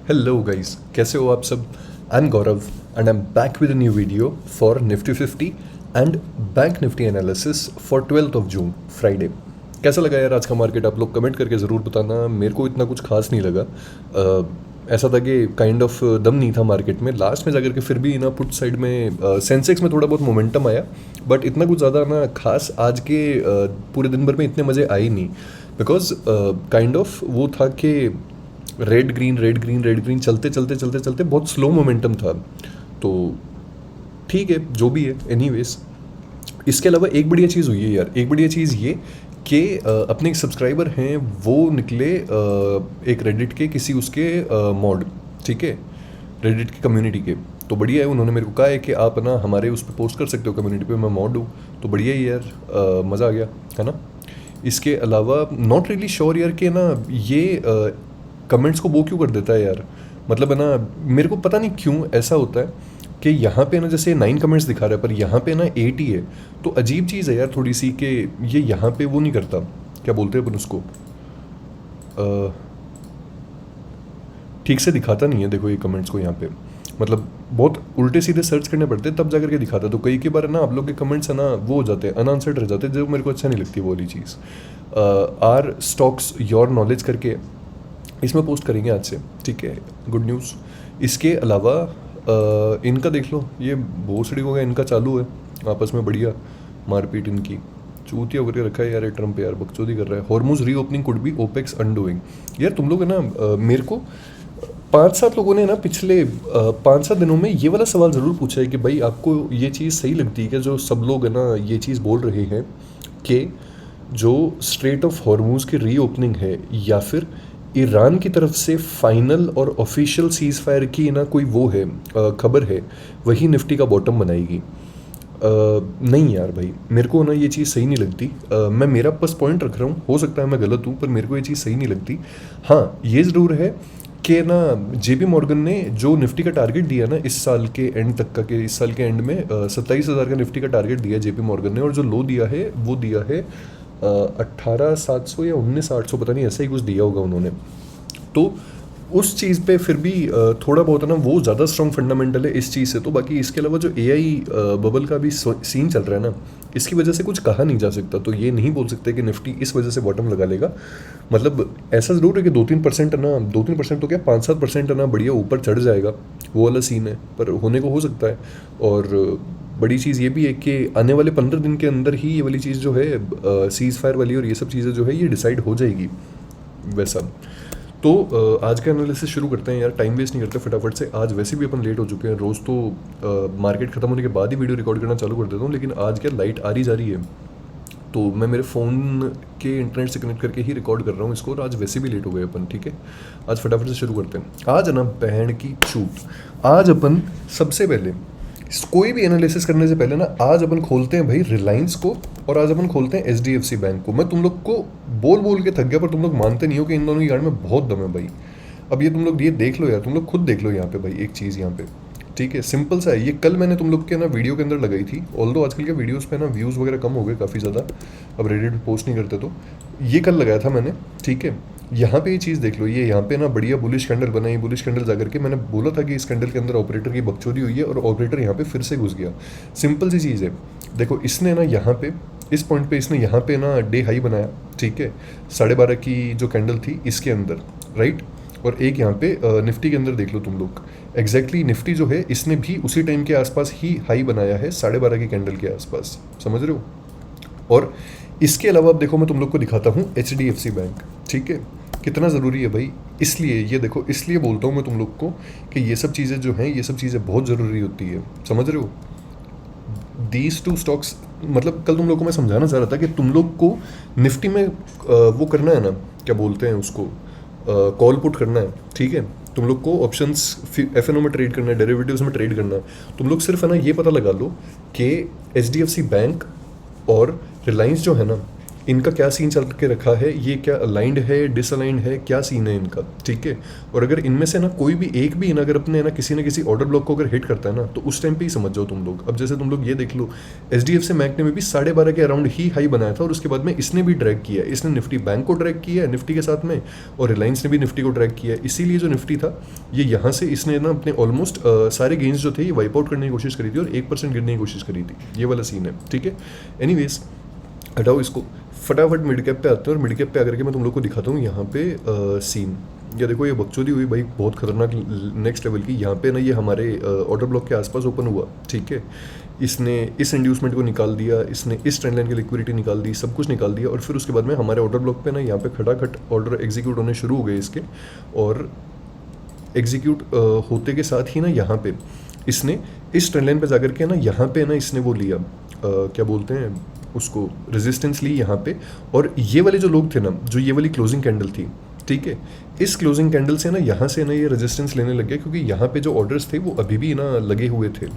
Hello guys, कैसे हो आप सब। I am Gaurav and I am back with a new video for Nifty 50 and bank Nifty analysis for 12th of June Friday. कैसा लगा यार आज का मार्केट, आप लोग कमेंट करके ज़रूर बताना। मेरे को इतना कुछ खास नहीं लगा। ऐसा था कि काइंड ऑफ दम नहीं था मार्केट में लास्ट में जाकर के, फिर भी ना पुट साइड में सेंसेक्स में थोड़ा बहुत मोमेंटम आया, बट इतना कुछ ज़्यादा ना खास आज के पूरे दिन भर में इतने मज़े आए नहीं। बिकॉज काइंड ऑफ वो था कि red green red green red green चलते चलते चलते चलते बहुत स्लो मोमेंटम था। तो ठीक है, जो भी है एनीवेज। इसके अलावा एक बढ़िया चीज़ हुई है यार, एक बढ़िया चीज़ ये कि अपने एक सब्सक्राइबर हैं वो निकले एक रेडिट के किसी उसके मॉड, ठीक है, रेडिट की कम्युनिटी के। तो बढ़िया है, उन्होंने मेरे को कहा है कि आप ना हमारे उस पर पोस्ट कर सकते हो कम्युनिटी पे, मैं मॉड हूँ। तो बढ़िया ही यार, मज़ा आ गया है ना। इसके अलावा नॉट रियली श्योर यार कि ना ये कमेंट्स को वो क्यों कर देता है यार। मतलब है ना, मेरे को पता नहीं क्यों ऐसा होता है कि यहाँ पे ना जैसे 9 कमेंट्स दिखा रहा है पर यहाँ पे ना 8 ही है। तो अजीब चीज़ है यार थोड़ी सी कि ये यहाँ पे वो नहीं करता, क्या बोलते हैं अपन उसको, ठीक से दिखाता नहीं है। देखो ये कमेंट्स को यहाँ पे मतलब बहुत उल्टे सीधे सर्च करने पड़ते हैं तब जाकर के दिखाता है। तो कई बार ना आप लोग के कमेंट्स है ना वो हो जाते हैं, अनआंसर्ड रह जाते हैं, जो मेरे को अच्छा नहीं लगती वो वाली चीज़। आर स्टॉक्स योर नॉलेज करके इसमें पोस्ट करेंगे आज से, ठीक है, गुड न्यूज़। इसके अलावा इनका देख लो, ये भोसड़ी हो गया इनका, चालू है आपस में बढ़िया मारपीट इनकी, चूतिया करके रखा है यार ये ट्रम्प, यार बकचोदी कर रहा है। Hormuz reopening could be opex undoing. यार तुम लोग है ना, मेरे को 5-7 लोगों ने ना पिछले 5-7 दिनों में ये वाला सवाल ज़रूर पूछा है कि भाई आपको ये चीज़ सही लगती है क्या, जो सब लोग है ना ये चीज़ बोल रहे हैं कि जो स्ट्रेट ऑफ हॉर्मुज की रीओपनिंग है या फिर ईरान की तरफ से फाइनल और ऑफिशियल सीज़ फायर की ना कोई वो है खबर है, वही निफ्टी का बॉटम बनाएगी। नहीं यार भाई, मेरे को ना ये चीज़ सही नहीं लगती। मैं मेरा बस पॉइंट रख रहा हूँ, हो सकता है मैं गलत हूँ, पर मेरे को ये चीज़ सही नहीं लगती। हाँ ये ज़रूर है कि ना जेपी मॉर्गन ने जो निफ्टी का टारगेट दिया ना इस साल के एंड तक का, कि इस साल के एंड में 27,000 का निफ्टी का टारगेट दिया जेपी मॉर्गन ने, और जो लो दिया है वो दिया है 18,700 या 19,800, पता नहीं ऐसा ही कुछ दिया होगा उन्होंने। तो उस चीज़ पे फिर भी थोड़ा बहुत है ना वो ज़्यादा स्ट्रॉन्ग फंडामेंटल है इस चीज़ से। तो बाकी इसके अलावा जो एआई बबल का भी सीन चल रहा है ना, इसकी वजह से कुछ कहा नहीं जा सकता। तो ये नहीं बोल सकते कि निफ्टी इस वजह से बॉटम लगा लेगा। मतलब ऐसा ज़रूर है कि 2-3% है ना, 2-3% तो क्या 5-7% है ना बढ़िया ऊपर चढ़ जाएगा, वो वाला सीन है, पर होने को हो सकता है। और बड़ी चीज़ ये भी है कि आने वाले 15 दिन के अंदर ही ये वाली चीज़ जो है सीज़ फायर वाली और ये सब चीज़ें जो है ये डिसाइड हो जाएगी वैसा। तो आज का एनालिसिस शुरू करते हैं यार, टाइम वेस्ट नहीं करते फटाफट से। आज वैसे भी अपन लेट हो चुके हैं, रोज़ तो मार्केट ख़त्म होने के बाद ही वीडियो रिकॉर्ड करना चालू कर देता हूँ, लेकिन आज क्या लाइट आ रही जा रही है तो मैं मेरे फ़ोन के इंटरनेट से कनेक्ट करके ही रिकॉर्ड कर रहा हूँ इसको, और आज वैसे भी लेट हो गए अपन, ठीक है। आज फटाफट से शुरू करते हैं। आज है ना बहन की छूट, आज अपन सबसे पहले कोई भी एनालिसिस करने से पहले ना आज अपन खोलते हैं भाई रिलायंस को, और आज अपन खोलते हैं एचडीएफसी बैंक को। मैं तुम लोग को बोल बोल के थक गया, पर तुम लोग मानते नहीं हो कि इन दोनों की गाड़ में बहुत दम है भाई। अब ये तुम लोग ये देख लो यार, तुम लोग खुद देख लो यहाँ पे भाई एक चीज़ यहाँ पे, ठीक है, सिंपल सा है। ये कल मैंने तुम लोग के ना वीडियो के अंदर लगाई थी, ऑल्दो आजकल के वीडियोस पे ना व्यूज़ वगैरह कम हो गए काफ़ी ज़्यादा, अब रेडिट पे पोस्ट नहीं करते, तो ये कल लगाया था मैंने, ठीक है। यहाँ पे ये चीज़ देख लो, ये यहाँ पे ना बढ़िया बुलिश कैंडल बनाई, बुलिश कैंडल जाकर के मैंने बोला था कि इस कैंडल के अंदर ऑपरेटर की बकचोदी हुई है और ऑपरेटर यहाँ पे फिर से घुस गया। सिंपल सी चीज़ है, देखो इसने ना यहाँ पे इस पॉइंट पे इसने यहाँ पे ना डे हाई बनाया, ठीक है, 12:30 की जो कैंडल थी इसके अंदर, राइट। और एक यहाँ पे निफ्टी के अंदर देख लो तुम लोग, एग्जैक्टली निफ्टी जो है इसने भी उसी टाइम के आसपास ही हाई बनाया है, 12:30 की कैंडल के आसपास, समझ रहे हो। और इसके अलावा अब देखो मैं तुम लोग को दिखाता हूँ एचडीएफसी बैंक, ठीक है, कितना ज़रूरी है भाई। इसलिए ये देखो, इसलिए बोलता हूँ मैं तुम लोग को कि ये सब चीज़ें जो हैं ये सब चीज़ें बहुत ज़रूरी होती है, समझ रहे हो। दीज टू स्टॉक्स, मतलब कल तुम लोग को मैं समझाना चाह रहा था कि तुम लोग को निफ्टी में वो करना है ना, क्या बोलते हैं उसको, कॉल पुट करना है, ठीक है। तुम लोग को ऑप्शंस एफएनओ में ट्रेड करना है, डेरिवेटिव्स में ट्रेड करना है। तुम लोग सिर्फ है ना ये पता लगा लो कि एचडीएफसी बैंक और रिलायंस जो है ना इनका क्या सीन चल के रखा है, ये क्या अलाइंड है, डिसअलाइंड है, क्या सीन है इनका, ठीक है। और अगर इनमें से ना कोई भी एक भी अगर अपने ना किसी न किसी ऑर्डर ब्लॉक को अगर हिट करता है ना, तो उस टाइम पे ही समझ जाओ तुम लोग। अब जैसे तुम लोग ये देख लो, HDFC बैंक ने भी 12:30 के अराउंड ही हाई बनाया था, और उसके बाद में इसने भी ड्रैग किया, इसने निफ्टी बैंक को ड्रैग किया है निफ्टी के साथ में, और रिलायंस ने भी निफ्टी को ड्रैग किया है। इसीलिए जो निफ्टी था ये यहाँ से इसने ना अपने ऑलमोस्ट सारे गेंस जो थे ये वाइप आउट करने की कोशिश करी थी, और 1% गिरने की कोशिश करी थी। ये वाला सीन है, ठीक है। एनीवेज हटाओ इसको, फटाफट मिड कैप पे आते हैं, और मिड कैप पे आकर के मैं तुम लोग को दिखाता हूँ यहाँ पे सीन। या देखो ये बकचोदी हुई भाई बहुत खतरनाक नेक्स्ट लेवल की। यहाँ पे ना ये हमारे ऑर्डर ब्लॉक के आसपास ओपन हुआ, ठीक है। इसने इस इंड्यूसमेंट को निकाल दिया, इसने इस ट्रेंड लाइन की लिक्विडिटी निकाल दी, सब कुछ निकाल दिया, और फिर उसके बाद में हमारे ऑर्डर ब्लॉक पे ना यहाँ पे खटाखट ऑर्डर एग्जीक्यूट होने शुरू हो गए इसके। और एग्जीक्यूट होते के साथ ही ना यहाँ पे इसने इस ट्रेंड लाइन पे जाकर के ना यहाँ पे ना इसने वो लिया, क्या बोलते हैं उसको, रेजिस्टेंस ली यहाँ पे। और ये वाले जो लोग थे ना, जो ये वाली क्लोजिंग कैंडल थी, ठीक है, इस क्लोजिंग कैंडल से ना यहाँ से ना ये रेजिस्टेंस लेने लग गया, क्योंकि यहाँ पे जो ऑर्डर्स थे वो अभी भी ना लगे हुए थे।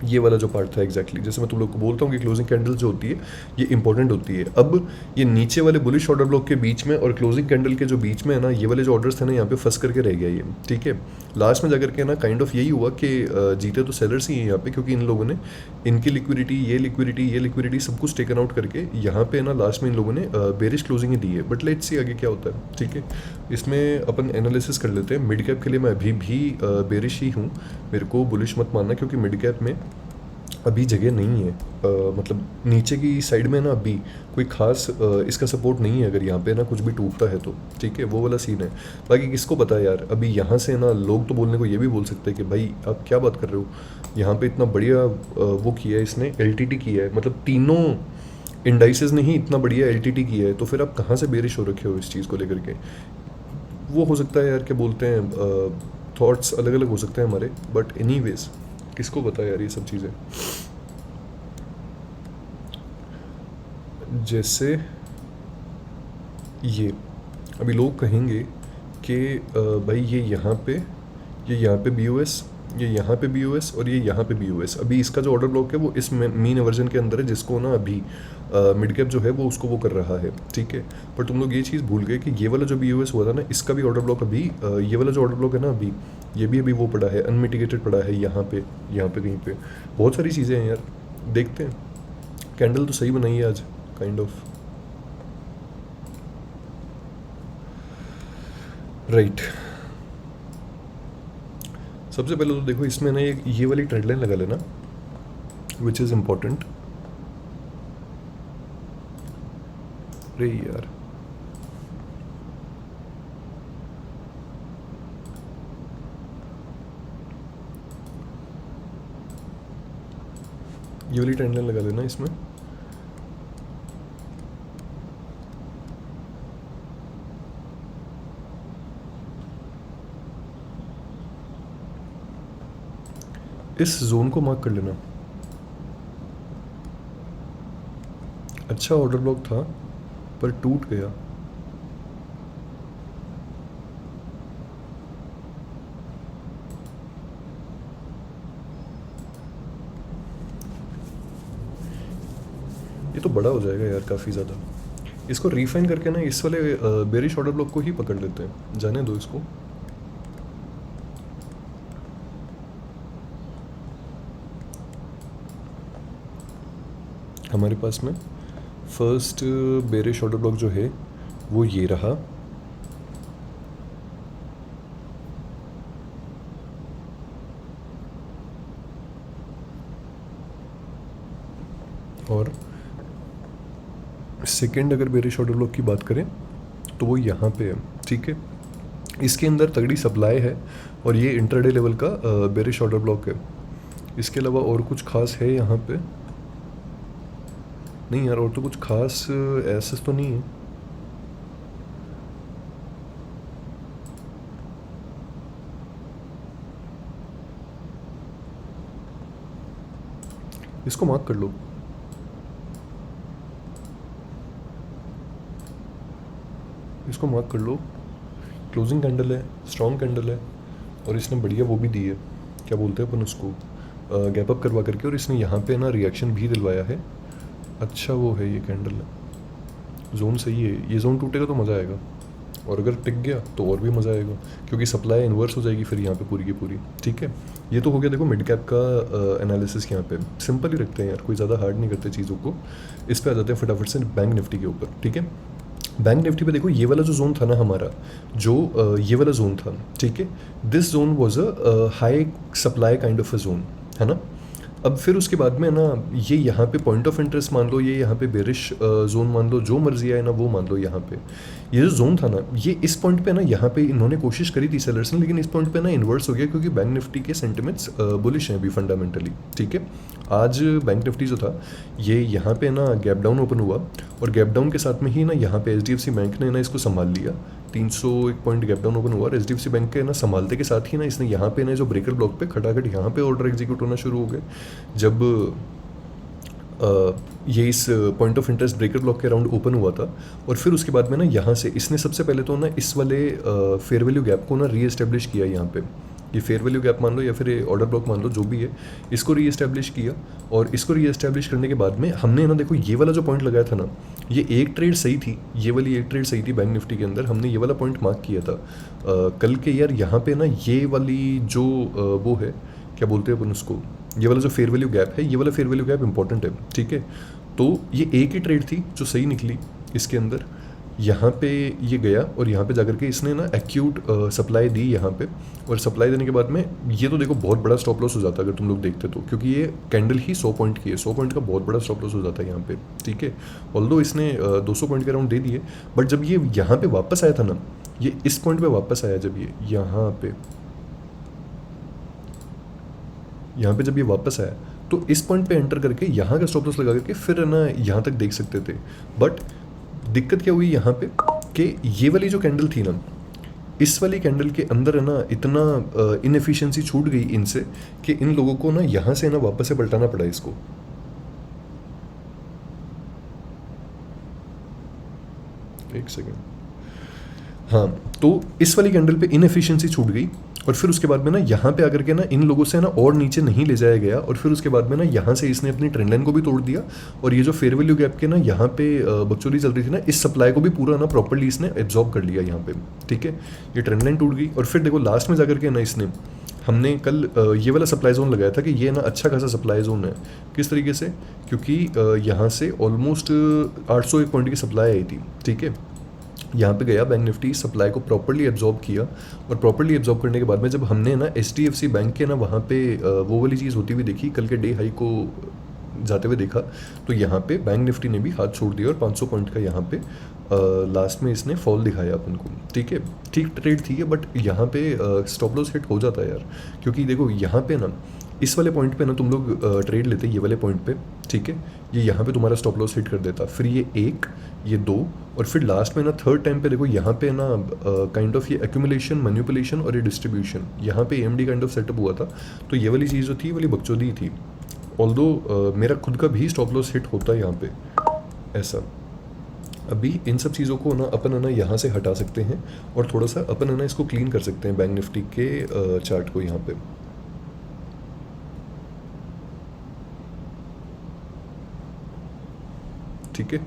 ये वाला जो पार्ट था एग्जैक्टली, जैसे मैं तुम लोग को बोलता हूँ कि क्लोजिंग कैंडल जो होती है ये इंपॉर्टेंट होती है। अब ये नीचे वाले बुलिश ऑर्डर ब्लॉक के बीच में और क्लोजिंग कैंडल के जो बीच में है ना, ये वाले जो ऑर्डर्स थे ना यहाँ पे फंस करके रह गया ये, ठीक है। लास्ट में जाकर के ना काइंड ऑफ यही हुआ कि जीते तो सेलर्स ही हैं यहाँ पे, क्योंकि इन लोगों ने इनकी लिक्विडिटी सब कुछ टेकन आउट करके यहाँ पे ना लास्ट में इन लोगों ने बेरिश क्लोजिंग ही दी है। बट लेट्स सी आगे क्या होता है, ठीक है। इसमें अपन एनालिसिस कर लेते हैं। मिड कैप के लिए मैं अभी भी बेरिश ही हूँ, मेरे को बुलिश मत मानना, क्योंकि मिड कैप में अभी जगह नहीं है। मतलब नीचे की साइड में ना अभी कोई खास इसका सपोर्ट नहीं है, अगर यहाँ पे ना कुछ भी टूटता है तो, ठीक है, वो वाला सीन है। बाकी किसको पता है यार, अभी यहाँ से ना लोग तो बोलने को ये भी बोल सकते हैं कि भाई आप क्या बात कर रहे हो, यहाँ पे इतना बढ़िया वो किया है इसने, LTT किया है, मतलब तीनों इंडाइसेस ने ही इतना बढ़िया LTT किया है, तो फिर आप कहाँ से बेरिश हो रखे हो इस चीज़ को लेकर के। वो हो सकता है यार, क्या बोलते हैं, थॉट्स अलग अलग हो सकते हैं हमारे, बट एनीवेज किसको पता यार ये सब चीज़ें। जैसे ये अभी लोग कहेंगे कि भाई ये यहाँ पे BOS, ये यहाँ पे BOS और ये यहाँ पे BOS। अभी इसका जो ऑर्डर ब्लॉक है वो इस मीन वर्जन के अंदर है, जिसको ना अभी मिड कैप जो है वो उसको वो कर रहा है, ठीक है। पर तुम लोग ये चीज़ भूल गए कि ये वाला जो BOS हुआ था ना, इसका भी ऑर्डर ब्लॉक अभी ये वाला जो ऑर्डर ब्लॉक है ना अभी, ये भी अभी वो पड़ा है, अनमिटिगेटेड पड़ा है यहाँ पे कहीं पे। बहुत सारी चीज़ें हैं यार, देखते हैं। कैंडल तो सही बनाई है आज काइंड ऑफ, राइट। सबसे पहले तो देखो इसमें ना ये वाली ट्रेंड लाइन लगा लेना, विच इज़ इम्पोर्टेंट। रे यार ये वाली ट्रेंड लाइन लगा लेना इसमें। इस जोन को मार्क कर लेना। अच्छा ऑर्डर ब्लॉक था पर टूट गया। ये तो बड़ा हो जाएगा यार काफ़ी ज़्यादा। इसको रिफाइन करके ना इस वाले बेरिश ऑर्डर ब्लॉक को ही पकड़ लेते हैं, जाने दो इसको। हमारे पास में फर्स्ट बेरिश ऑर्डर ब्लॉक जो है वो ये रहा, और सेकेंड अगर बेरिश ऑर्डर ब्लॉक की बात करें तो वो यहाँ पे है, ठीक है। इसके अंदर तगड़ी सप्लाई है और ये इंटरडे लेवल का बेरिश ऑर्डर ब्लॉक है। इसके अलावा और कुछ खास है यहाँ पे नहीं यार, और तो कुछ खास ऐसा तो नहीं है। इसको मार्क कर लो। इसको मार्क कर लो। क्लोजिंग कैंडल है, स्ट्रॉन्ग कैंडल है, और इसने बढ़िया वो भी दी है, क्या बोलते हैं अपन उसको, गैप अप करवा करके, और इसने यहाँ पे ना रिएक्शन भी दिलवाया है। अच्छा वो है ये कैंडल है, जोन सही है, ये जोन टूटेगा तो मज़ा आएगा, और अगर टिक गया तो और भी मज़ा आएगा, क्योंकि सप्लाई इन्वर्स हो जाएगी फिर यहाँ पे पूरी की पूरी। ठीक है, ये तो हो गया देखो मिड कैप का एनालिसिस। यहाँ पे सिंपल ही रखते हैं यार, कोई ज़्यादा हार्ड नहीं करते चीज़ों को। इस पे आ जाते हैं फटाफट से बैंक निफ्टी के ऊपर। ठीक है, बैंक निफ्टी पे देखो ये वाला जो जोन था ना हमारा, जो ये वाला जोन था, ठीक है, this zone was a high supply kind of a zone, है ना। अब फिर उसके बाद में ना ये यहाँ पे पॉइंट ऑफ इंटरेस्ट मान लो, ये यहाँ पे बेरिश जोन मान लो, जो मर्जी आए ना वो मान लो। यहाँ पे ये जो जोन था ना, ये इस पॉइंट पे ना यहाँ पे इन्होंने कोशिश करी थी सेलर्स ने, लेकिन इस पॉइंट पे ना इन्वर्स हो गया, क्योंकि बैंक निफ्टी के सेंटिमेंट्स बुलिश हैं अभी फंडामेंटली। ठीक है, आज बैंक निफ्टी जो था ये यहाँ पे ना गैप डाउन ओपन हुआ, और गैप डाउन के साथ में ही ना यहाँ पे HDFC बैंक ने ना इसको संभाल लिया। 301 पॉइंट गैप डाउन ओपन हुआ, और HDFC बैंक के ना संभालते के साथ ही ना इसने यहाँ पे ना जो ब्रेकर ब्लॉक पे खटाखट यहाँ पे ऑर्डर एग्जीक्यूट होना शुरू हो गए। जब ये इस point of interest breaker block के अराउंड ओपन हुआ था, और फिर उसके बाद में ना यहाँ से इसने सबसे पहले तो ना इस वाले फेयर वैल्यू गैप को ना री एस्टेब्लिश किया। यहाँ पे ये फेयर वैल्यू गैप मान लो या फिर ऑर्डर ब्लॉक मान लो, जो भी है, इसको री एस्टेब्लिश किया। और इसको री एस्टेब्लिश करने के बाद में हमने ना देखो ये वाला जो पॉइंट लगाया था ना, ये एक ट्रेड सही थी, ये वाली एक ट्रेड सही थी बैंक निफ्टी के अंदर। हमने ये वाला पॉइंट मार्क किया था कल के यार। यहाँ पे ना ये वाली जो वो है, क्या बोलते हैं अपन उसको, ये वाला जो फेयर वैल्यू गैप है, ये वाला फेयर वैल्यू गैप इंपॉर्टेंट है। ठीक है, तो ये एक ही ट्रेड थी जो सही निकली इसके अंदर। यहाँ पे ये गया और यहाँ पे जाकर के इसने ना एक्यूट सप्लाई दी यहाँ पे, और सप्लाई देने के बाद में ये तो देखो बहुत बड़ा स्टॉप लॉस हो जाता है अगर तुम लोग देखते तो, क्योंकि ये कैंडल ही 100 पॉइंट की है, 100 पॉइंट का बहुत बड़ा स्टॉप लॉस हो जाता है यहाँ पे। ठीक है, ऑल्दो इसने 200 पॉइंट के अराउंड दे दिए, बट जब ये यहाँ पे वापस आया था ना, ये इस पॉइंट पे वापस आया, जब ये यहाँ पे जब ये वापस आया, तो इस पॉइंट पे एंटर करके यहाँ का स्टॉप लॉस लगा करके फिर है ना यहाँ तक देख सकते थे। बट दिक्कत क्या हुई यहाँ पे कि ये वाली जो कैंडल थी ना, इस वाली कैंडल के अंदर है ना इतना इनएफिशिएंसी छूट गई इनसे कि इन लोगों को ना यहाँ से ना वापस से पलटाना पड़ा इसको। एक सेकेंड, हाँ, तो इस वाली कैंडल पे इनएफिशिएंसी छूट गई, और फिर उसके बाद में ना यहाँ पे आकर के ना इन लोगों से ना और नीचे नहीं ले जाया गया, और फिर उसके बाद में ना यहाँ से इसने अपनी ट्रेंड लाइन को भी तोड़ दिया, और ये जो फेयर वैल्यू गैप के ना यहाँ पे बकचोदी चल रही थी ना, इस सप्लाई को भी पूरा ना प्रॉपर्ली इसने एब्जॉर्ब कर लिया यहाँ पे। ठीक है, ये ट्रेंड लाइन टूट गई, और फिर देखो लास्ट में जाकर के ना इसने, हमने कल ये वाला सप्लाई जोन लगाया था कि ये ना अच्छा खासा सप्लाई जोन है। किस तरीके से, क्योंकि यहाँ से ऑलमोस्ट 801 पॉइंट की सप्लाई आई थी। ठीक है, यहाँ पे गया बैंक निफ्टी, सप्लाई को प्रॉपर्ली एब्जॉर्ब किया, और प्रॉपर्ली एब्जॉर्ब करने के बाद में जब हमने ना HDFC बैंक के ना वहाँ पे वो वाली चीज़ होती हुई देखी, कल के डे हाई को जाते हुए देखा, तो यहाँ पे बैंक निफ्टी ने भी हाथ छोड़ दिया, और 500 पॉइंट का यहाँ पे लास्ट में इसने फॉल दिखाया अपन को। ठीक है, ठीक ट्रेड थी है, बट यहाँ पे स्टॉप लॉस हिट हो जाता है यार, क्योंकि देखो यहाँ पे ना इस वाले पॉइंट पे ना तुम लोग ट्रेड लेते ये वाले पॉइंट पे। ठीक है, ये यहाँ पे तुम्हारा स्टॉप लॉस हिट कर देता, फिर ये एक, ये दो, और फिर लास्ट में ना थर्ड टाइम पे देखो यहाँ पे ना काइंड ऑफ ये एक्यूमुलेशन, मैनिपुलेशन और ये डिस्ट्रीब्यूशन, यहाँ पे AMD काइंड ऑफ सेटअप हुआ था। तो ये वाली चीज़ जो थी वाली बकचोदी थी, ऑल्दो मेरा खुद का भी स्टॉप लॉस हिट होता है यहाँ पे ऐसा। अभी इन सब चीज़ों को ना अपन है ना यहाँ से हटा सकते हैं, और थोड़ा सा अपन है ना इसको क्लीन कर सकते हैं बैंक निफ्टी के चार्ट को यहाँ पे। ठीक है,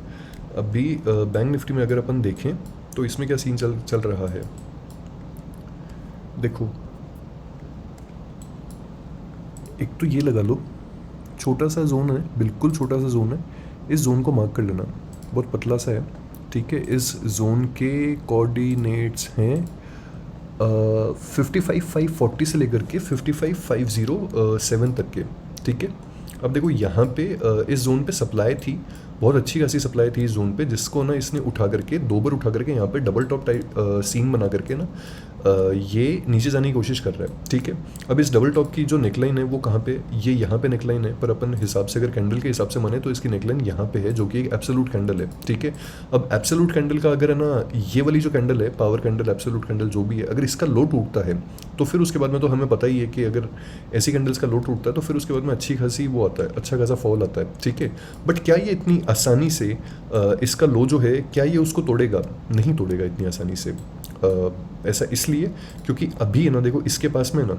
अभी बैंक निफ्टी में अगर अपन देखें तो इसमें क्या सीन चल रहा है, देखो एक तो ये लगा लो, छोटा सा जोन है, बिल्कुल छोटा सा जोन है, इस जोन को मार्क कर लेना, बहुत पतला सा है। ठीक है, इस जोन के कोऑर्डिनेट्स हैं 55,540 से लेकर के 55,507 तक के। ठीक है, अब देखो यहाँ पे इस जोन पे सप्लाई थी, बहुत अच्छी खासी सप्लाई थी इस जोन पे, जिसको ना इसने उठा करके 2 बार उठा करके यहाँ पे डबल टॉप टाइप सीन बना करके ना ये नीचे जाने की कोशिश कर रहा है। ठीक है, अब इस डबल टॉप की जो नेकलाइन है वो कहाँ पे, ये यहाँ पे नेकलाइन है, पर अपन हिसाब से अगर कैंडल के हिसाब से माने तो इसकी नेकलाइन यहाँ पे है, जो कि एक एब्सोल्यूट कैंडल है। ठीक है, अब एब्सोल्यूट कैंडल का अगर है ना ये वाली जो कैंडल है, पावर कैंडल, एब्सोल्यूट कैंडल जो भी है, अगर इसका लो टूटता है तो फिर उसके बाद में तो हमें पता ही है कि अगर ऐसी कैंडल्स का लो टूटता है तो फिर उसके बाद में अच्छी खासी वो आता है, अच्छा खासा फॉल आता है। ठीक है, बट क्या ये इतनी आसानी से इसका लो जो है, क्या ये उसको तोड़ेगा? नहीं तोड़ेगा इतनी आसानी से। ऐसा इसलिए क्योंकि अभी ना देखो इसके पास में ना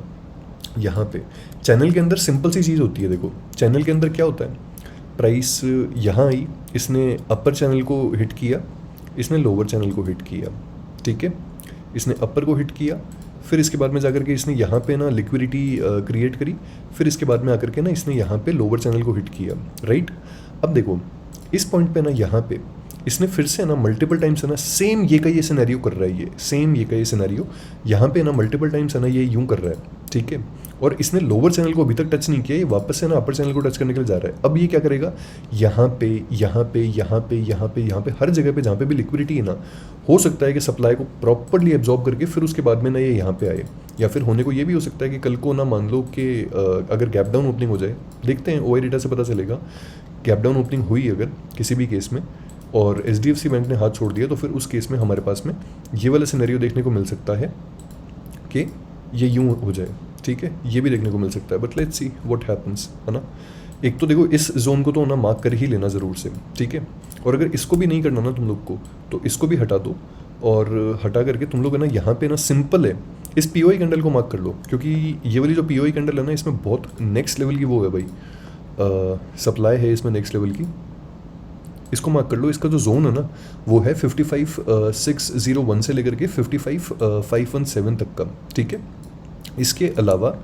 यहाँ पे चैनल के अंदर सिंपल सी चीज़ होती है। देखो चैनल के अंदर क्या होता है, प्राइस यहाँ आई, इसने अपर चैनल को हिट किया, इसने लोअर चैनल को हिट किया, ठीक है, इसने अपर को हिट किया, फिर इसके बाद में जाकर के इसने यहाँ पे ना लिक्विडिटी क्रिएट करी, फिर इसके बाद में आकर के ना इसने यहाँ पे लोअर चैनल को हिट किया, राइट। अब देखो इस पॉइंट पे ना यहाँ पे इसने फिर से ना मल्टीपल टाइम्स है ना सेम ये का ये सिनेरियो कर रहा है, ये सेम ये का ये सिनेरियो यहाँ पे ना मल्टीपल टाइम्स है ना ये यूं कर रहा है, ठीक है। और इसने लोअर चैनल को अभी तक टच नहीं किया, ये वापस से ना अपर चैनल को टच करने के लिए जा रहा है। अब ये क्या करेगा, यहाँ पे यहाँ पे यहाँ पे यहाँ पे यहाँ पे हर जगह पे जहाँ पे भी लिक्विडिटी है ना, हो सकता है कि सप्लाई को प्रॉपरली एब्जॉर्ब करके फिर उसके बाद में ना ये यहाँ पे आए, या फिर होने को ये भी हो सकता है कि कल को ना मान लो कि अगर गैप डाउन ओपनिंग हो जाए, देखते हैं ओआई डेटा से पता चलेगा, गैप डाउन ओपनिंग हुई अगर किसी भी केस में और एचडीएफसी बैंक ने हाथ छोड़ दिया, तो फिर उस केस में हमारे पास में ये वाला सिनेरियो देखने को मिल सकता है कि ये यूं हो जाए, ठीक है, ये भी देखने को मिल सकता है। But let's see what happens, है ना। एक तो देखो इस जोन को तो ना मार्क कर ही लेना ज़रूर से, ठीक है, और अगर इसको भी नहीं करना ना तुम लोग को, तो इसको भी हटा दो, और हटा करके तुम लोग है ना यहाँ पे ना सिंपल है इस पीओआई कैंडल को मार्क कर लो, क्योंकि ये वाली जो पीओआई कैंडल है ना इसमें बहुत नेक्स्ट लेवल की वो है भाई, सप्लाई है इसमें नेक्स्ट लेवल की, इसको मार्क कर लो। इसका जो जोन है ना वो है 55,601 से लेकर के 55,517 तक का, ठीक है। इसके अलावा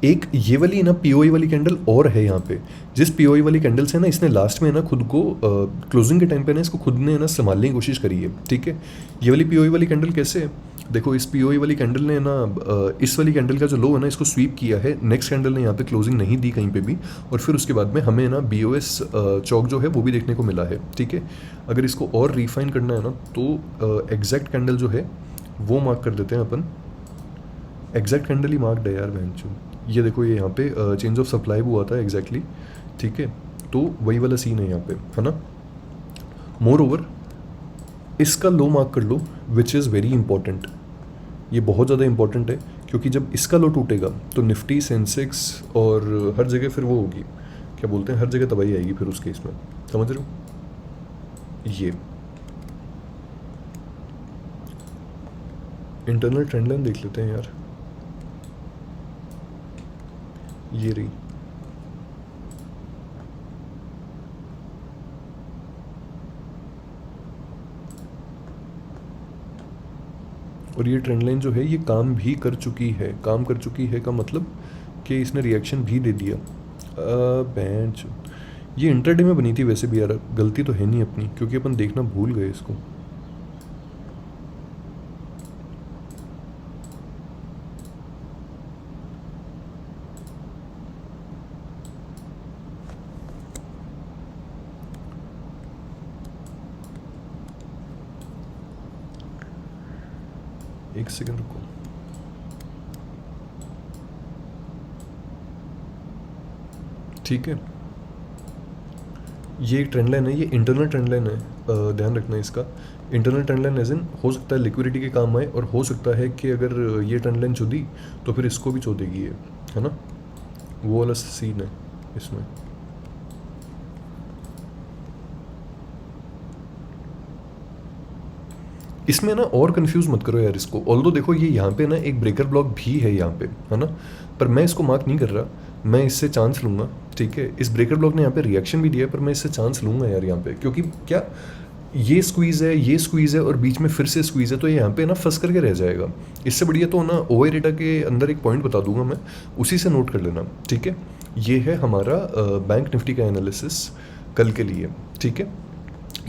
एक ये वाली ना पीओई वाली कैंडल और है यहाँ पे, जिस पीओई वाली कैंडल से ना इसने लास्ट में ना खुद को क्लोजिंग के टाइम पे ना इसको खुद ने ना संभालने की कोशिश करी है, ठीक है। ये वाली पीओई वाली कैंडल कैसे है, देखो इस पीओई वाली कैंडल ने ना इस वाली कैंडल का जो लो है ना इसको स्वीप किया है, नेक्स्ट कैंडल ने यहाँ पे क्लोजिंग नहीं दी कहीं पे भी, और फिर उसके बाद में हमें ना बीओएस चौक जो है वो भी देखने को मिला है, ठीक है। अगर इसको और रिफाइन करना है ना तो एग्जैक्ट कैंडल जो है वो मार्क कर देते हैं अपन, एग्जैक्ट कैंडल ही मार्क्ड है यार बहनचोद, ये देखो ये यहाँ पे चेंज ऑफ सप्लाई हुआ था एग्जैक्टली, ठीक है, तो वही वाला सीन है यहाँ पे, है ना। मोर ओवर इसका लो मार्क कर लो विच इज़ वेरी इंपॉर्टेंट, ये बहुत ज़्यादा इंपॉर्टेंट है, क्योंकि जब इसका लो टूटेगा तो निफ्टी सेंसेक्स और हर जगह फिर वो होगी, क्या बोलते हैं, हर जगह तबाही आएगी फिर उस केस में, समझ रहे हो। ये इंटरनल ट्रेंड लाइन देख लेते हैं यार, ये रही, और ये ट्रेंड लाइन जो है ये काम भी कर चुकी है, काम कर चुकी है का मतलब कि इसने रिएक्शन भी दे दिया। बेंच ये इंटरडे में बनी थी वैसे भी यार, गलती तो है नहीं अपनी, क्योंकि अपन देखना भूल गए इसको। एक सेकंड रुको, ठीक है, ये एक ट्रेंड लाइन है, ये इंटरनल ट्रेंड लाइन है, ध्यान रखना है इसका। Internal trend line as in हो सकता है लिक्विडिटी के काम आए, और हो सकता है कि अगर ये ट्रेंड लाइन चुदी तो फिर इसको भी चौदेगी ये, है ना, वो वाला सीन है इसमें। इसमें ना और कंफ्यूज मत करो यार इसको, ऑल्दो देखो ये यहाँ पे ना एक ब्रेकर ब्लॉक भी है यहाँ पे, है ना, पर मैं इसको मार्क नहीं कर रहा, मैं इससे चांस लूँगा, ठीक है। इस ब्रेकर ब्लॉक ने यहाँ पे रिएक्शन भी दिया है, पर मैं इससे चांस लूँगा यार यहाँ पे, क्योंकि क्या ये स्क्वीज़ है, ये स्क्वीज़ है और बीच में फिर से स्क्वीज़ है, तो ये यहाँ पे ना फंस करके रह जाएगा। इससे बढ़िया तो ना ओआई डेटा के अंदर एक पॉइंट बता दूंगा मैं, उसी से नोट कर लेना, ठीक है। ये है हमारा बैंक निफ्टी का एनालिसिस कल के लिए, ठीक है।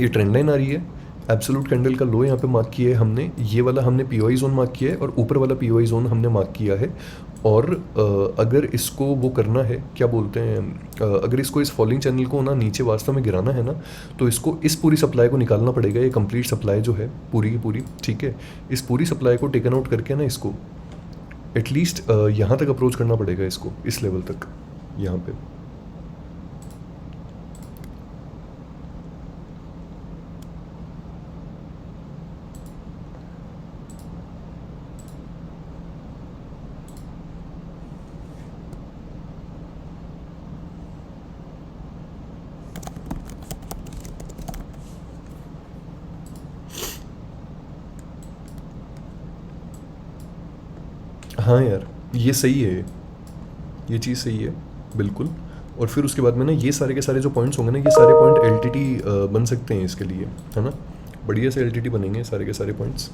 ये ट्रेंड लाइन आ रही है, एब्सोल्यूट कैंडल का लो यहाँ पे मार्क किया है हमने, ये वाला हमने पीओआई जोन मार्क किया है, और ऊपर वाला पीओआई जोन हमने मार्क किया है। और अगर इसको वो करना है, क्या बोलते हैं, अगर इसको इस फॉलिंग चैनल को ना नीचे वास्तव में गिराना है ना, तो इसको इस पूरी सप्लाई को निकालना पड़ेगा, ये कंप्लीट सप्लाई जो है पूरी की पूरी, ठीक है। इस पूरी सप्लाई को टेकन आउट करके ना इसको एटलीस्ट यहाँ तक अप्रोच करना पड़ेगा, इसको इस लेवल तक यहाँ पे। हाँ यार ये सही है, ये चीज़ सही है बिल्कुल। और फिर उसके बाद में ना ये सारे के सारे जो पॉइंट्स होंगे ना, ये सारे पॉइंट एलटीटी बन सकते हैं इसके लिए, है ना। बढ़िया से एल बनेंगे सारे के सारे पॉइंट्स।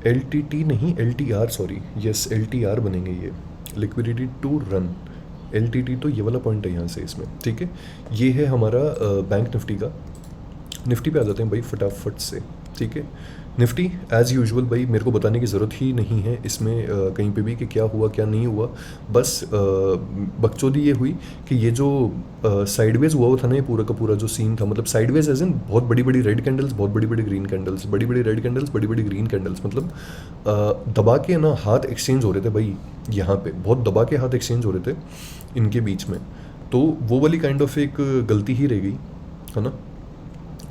एल नहीं, LTR, सॉरी, यस LTR बनेंगे ये, लिक्विडिटी टू रन। LTT तो ये वाला पॉइंट है यहाँ से इसमें, ठीक है। ये है हमारा बैंक निफ्टी का। निफ्टी पे आ जाते हैं भाई फटाफट से, ठीक है। निफ्टी एज़ यूजुअल भाई मेरे को बताने की ज़रूरत ही नहीं है इसमें कहीं पे भी कि क्या हुआ क्या नहीं हुआ। बस बकचोदी ये हुई कि ये जो साइडवेज हुआ था ना, ये पूरा का पूरा जो सीन था, मतलब साइडवेज एज इन बहुत बड़ी बड़ी रेड कैंडल्स, बहुत बड़ी बड़ी ग्रीन कैंडल्स, बड़ी बड़ी रेड कैंडल्स, बड़ी बड़ी ग्रीन कैंडल्स, मतलब दबा के ना हाथ एक्सचेंज हो रहे थे भाई। यहाँ पे बहुत दबा के हाथ एक्सचेंज हो रहे थे इनके बीच में। तो वो वाली काइंड ऑफ एक गलती ही रह गई, है ना।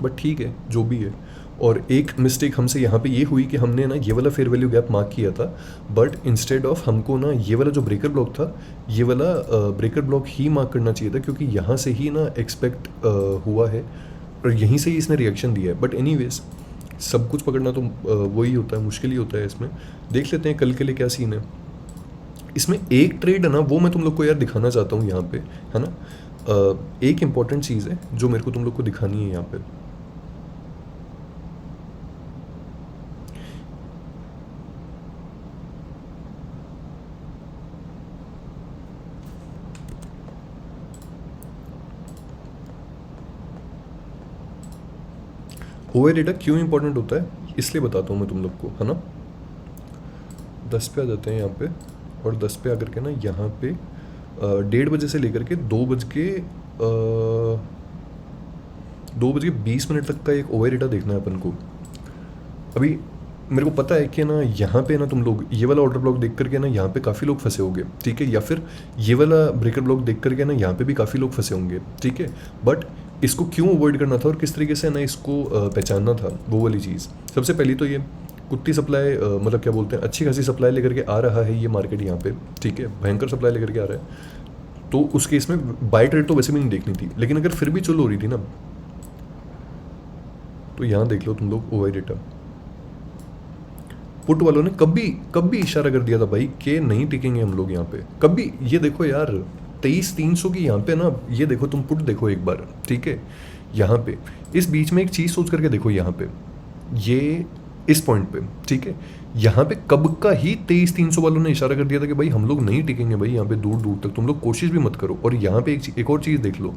बट ठीक है, जो भी है। और एक मिस्टेक हमसे यहाँ पे ये हुई कि हमने ना ये वाला फेयर वैल्यू गैप मार्क किया था, बट इंस्टेड ऑफ हमको ना ये वाला जो ब्रेकर ब्लॉक था, ये वाला ब्रेकर ब्लॉक ही मार्क करना चाहिए था, क्योंकि यहाँ से ही ना एक्सपेक्ट हुआ है और यहीं से ही इसने रिएक्शन दिया है। बट एनीवेज, सब कुछ पकड़ना तो वही होता है, मुश्किल ही होता है इसमें। देख लेते हैं कल के लिए क्या सीन है इसमें। एक ट्रेड है ना, वो मैं तुम लोग को यार दिखाना चाहता हूँ यहाँ पे, है ना। एक इम्पॉर्टेंट चीज़ है जो मेरे को तुम लोग को दिखानी है यहाँ पे। ओवर डेटा क्यों इंपॉर्टेंट होता है इसलिए बताता हूँ मैं तुम लोग को, है ना। 10 पे आ जाते हैं यहाँ पे, और 10 पे आकर के ना यहाँ पे 1:30 से लेकर के 2:20 तक का एक ओवर डेटा देखना है अपन को। अभी मेरे को पता है कि ना यहाँ पे ना तुम लोग ये वाला ऑर्डर ब्लॉक देख करके ना यहाँ पे काफ़ी लोग फंसे होंगे, ठीक है, या फिर ये वाला ब्रेकर ब्लॉक देख करके ना यहाँ पे भी काफ़ी लोग फंसे होंगे, ठीक है। बट इसको क्यों अवॉइड करना था और किस तरीके से ना इसको पहचानना था, वो वाली चीज़। सबसे पहली तो ये कुत्ती सप्लाई, मतलब क्या बोलते हैं, अच्छी खासी सप्लाई लेकर के आ रहा है ये मार्केट यहाँ पे, ठीक है, भयंकर सप्लाई लेकर के आ रहा है। तो उस केस में बाय ट्रेड तो वैसे भी नहीं देखनी थी, लेकिन अगर फिर भी चल हो रही थी ना, तो यहाँ देख लो तुम लोग ओवर डेटा। पुट वालों ने कभी कभी इशारा कर दिया था भाई कि नहीं टिकेंगे हम लोग यहाँ पे कभी। ये देखो यार 23,300 की यहाँ पे ना, ये देखो तुम पुट देखो एक बार, ठीक है। यहाँ पे इस बीच में एक चीज़ सोच करके देखो, यहाँ पे ये इस पॉइंट पे, ठीक है, यहाँ पे कब का ही 23,300 वालों ने इशारा कर दिया था कि भाई हम लोग नहीं टिकेंगे भाई यहाँ पे दूर दूर तक, तुम लोग कोशिश भी मत करो। और यहाँ पे एक और चीज़ देख लो,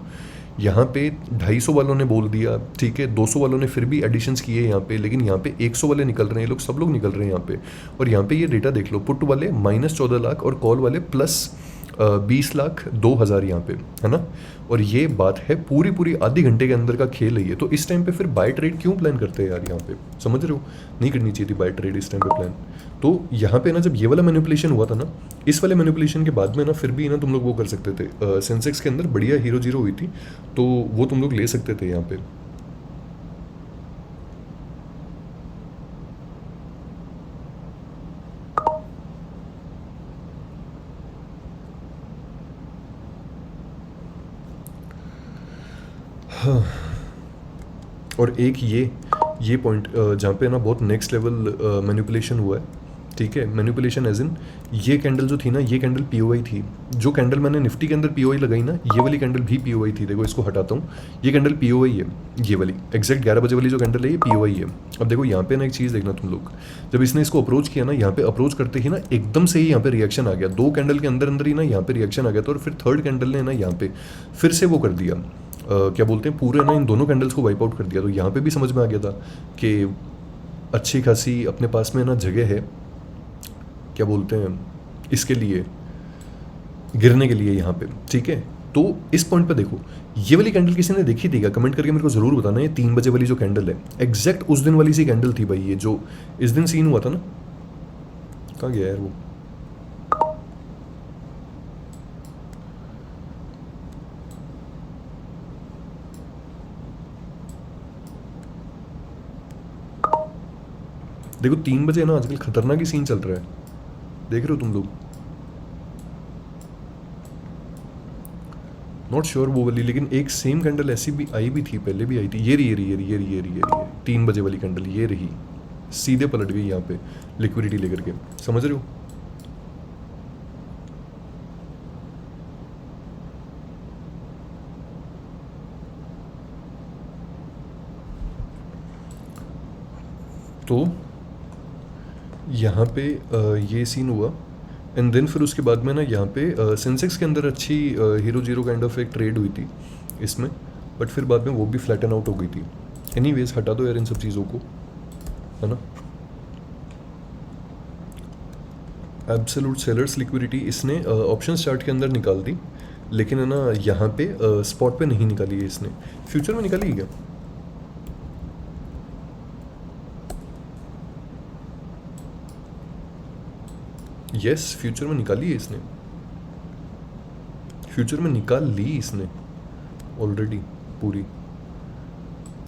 यहाँ पे 250 वालों ने बोल दिया, ठीक है, 200 वालों ने फिर भी एडिशंस किए यहाँ पे, लेकिन यहाँ पे 100 वाले निकल रहे हैं, लोग सब लोग निकल रहे हैं यहाँ पे। और यहाँ पे ये डेटा देख लो, पुट वाले -14 लाख और कॉल वाले +20,02,000 यहाँ पे, है ना। और ये बात है पूरी पूरी आधी घंटे के अंदर का खेल है ये। तो इस टाइम पे फिर बाय ट्रेड क्यों प्लान करते हैं यार यहाँ पे, समझ रहे हो। नहीं करनी चाहिए थी बाय ट्रेड इस टाइम पे प्लान। तो यहाँ पे ना जब ये वाला मैनिपुलेशन हुआ था ना, इस वाले मैनिपुलेशन के बाद में ना फिर भी ना तुम लोग वो कर सकते थे, सेंसेक्स के अंदर बढ़िया हीरो जीरो हुई थी, तो वो तुम लोग ले सकते थे यहाँ पे। और एक ये पॉइंट जहाँ पे ना बहुत नेक्स्ट लेवल मैनिपुलेशन हुआ है, ठीक है। मैनिपुलेशन एज इन ये कैंडल जो थी ना, ये कैंडल पीओआई थी। जो कैंडल मैंने निफ्टी के अंदर पीओआई लगाई ना, ये वाली कैंडल भी पीओआई थी। देखो इसको हटाता हूँ, ये कैंडल पीओआई है, ये वाली एग्जैक्ट 11 बजे वाली जो कैंडल है ये पीओआई है। अब देखो यहाँ पे ना एक चीज़ देखना तुम लोग, जब इसने इसको अप्रोच किया ना, यहाँ पे अप्रोच करते ही ना एकदम से ही यहाँ पे रिएक्शन आ गया, 2 कैंडल के अंदर अंदर ही ना यहाँ पे रिएक्शन आ गया था। और फिर थर्ड कैंडल ने ना यहाँ पे फिर से वो कर दिया, क्या बोलते हैं, पूरे ना इन दोनों कैंडल्स को वाइप आउट कर दिया। तो यहाँ पे भी समझ में आ गया था कि अच्छी खासी अपने पास में ना जगह है, क्या बोलते हैं, इसके लिए गिरने के लिए यहाँ पे, ठीक है। तो इस पॉइंट पे देखो, ये वाली कैंडल किसी ने देखी थी क्या, कमेंट करके मेरे को ज़रूर बताना। ये 3 बजे वाली जो कैंडल है एग्जैक्ट उस दिन वाली सी कैंडल थी भाई, ये जो इस दिन सीन हुआ था ना। कहाँ गया यार वो, देखो 3 बजे ना आजकल खतरनाक ही सीन चल रहा है, देख रहे हो तुम लोग। नॉट श्योर वो वाली, लेकिन एक सेम कैंडल ऐसी भी आई भी थी, पहले भी आई थी। ये रही ये रही ये रही ये रही ये रही ये रही 3 बजे वाली कैंडल, ये रही, सीधे पलट गई यहाँ पे लिक्विडिटी लेकर के, समझ रहे हो। तो यहाँ पे ये सीन हुआ एंड देन फिर उसके बाद में ना यहाँ पे सेंसेक्स के अंदर अच्छी हीरो जीरो काइंड ऑफ एक ट्रेड हुई थी इसमें, बट फिर बाद में वो भी फ्लैटन आउट हो गई थी। एनीवेज हटा दो यार इन सब चीज़ों को, है ना। एब्सोल्यूट सेलर्स लिक्विडिटी इसने ऑप्शन चार्ट के अंदर निकाल दी, लेकिन है ना यहाँ पे स्पॉट पे नहीं निकाली है इसने। फ्यूचर में निकाली है क्या? यस, फ्यूचर में निकाली है इसने, फ्यूचर में निकाल ली इसने ऑलरेडी पूरी।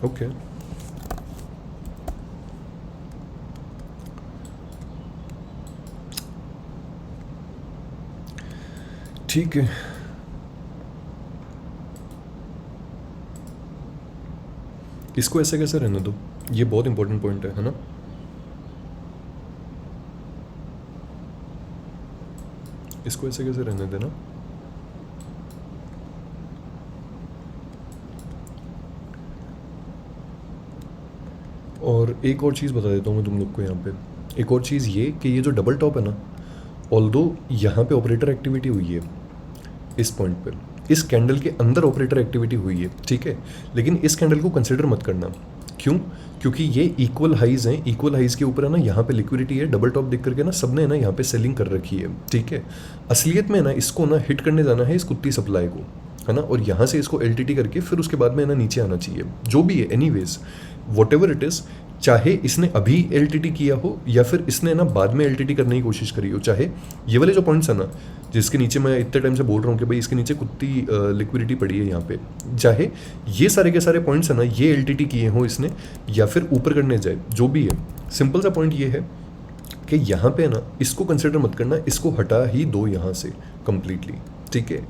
ओके ठीक है। इसको ऐसे कैसे रहने दो, ये बहुत इंपॉर्टेंट पॉइंट है ना। इसको ऐसे कैसे रहने देना। और एक और चीज़ बता देता हूँ मैं तुम लोग को यहाँ पे, एक और चीज़ ये कि ये जो डबल टॉप है ना, ऑल्दो यहाँ पे ऑपरेटर एक्टिविटी हुई है इस पॉइंट पे, इस कैंडल के अंदर ऑपरेटर एक्टिविटी हुई है, ठीक है, लेकिन इस कैंडल को कंसिडर मत करना। क्यों? क्योंकि ये इक्वल हाइज हैं, इक्वल हाइज के ऊपर है ना यहाँ पे लिक्विडिटी है, डबल टॉप देख करके ना सबने ना यहाँ पे सेलिंग कर रखी है, ठीक है। असलियत में ना इसको ना हिट करने जाना है इस कुत्ती सप्लाई को, है ना, और यहाँ से इसको एलटीटी करके फिर उसके बाद में ना नीचे आना चाहिए, जो भी है। एनीवेज व्हाटएवर इट इज़, चाहे इसने अभी एलटीटी किया हो या फिर इसने ना बाद में एलटीटी करने की कोशिश करी हो, चाहे ये वाले जो पॉइंट्स है ना जिसके नीचे मैं इतने टाइम से बोल रहा हूँ कि भाई इसके नीचे कुत्ती लिक्विडिटी पड़ी है यहाँ पे, चाहे ये सारे के सारे पॉइंट्स है ना ये एलटीटी किए हों इसने या फिर ऊपर करने जाए, जो भी है, सिंपल सा पॉइंट ये है कि यहाँ पे ना इसको कंसिडर मत करना, इसको हटा ही दो यहाँ से कंप्लीटली, ठीक है।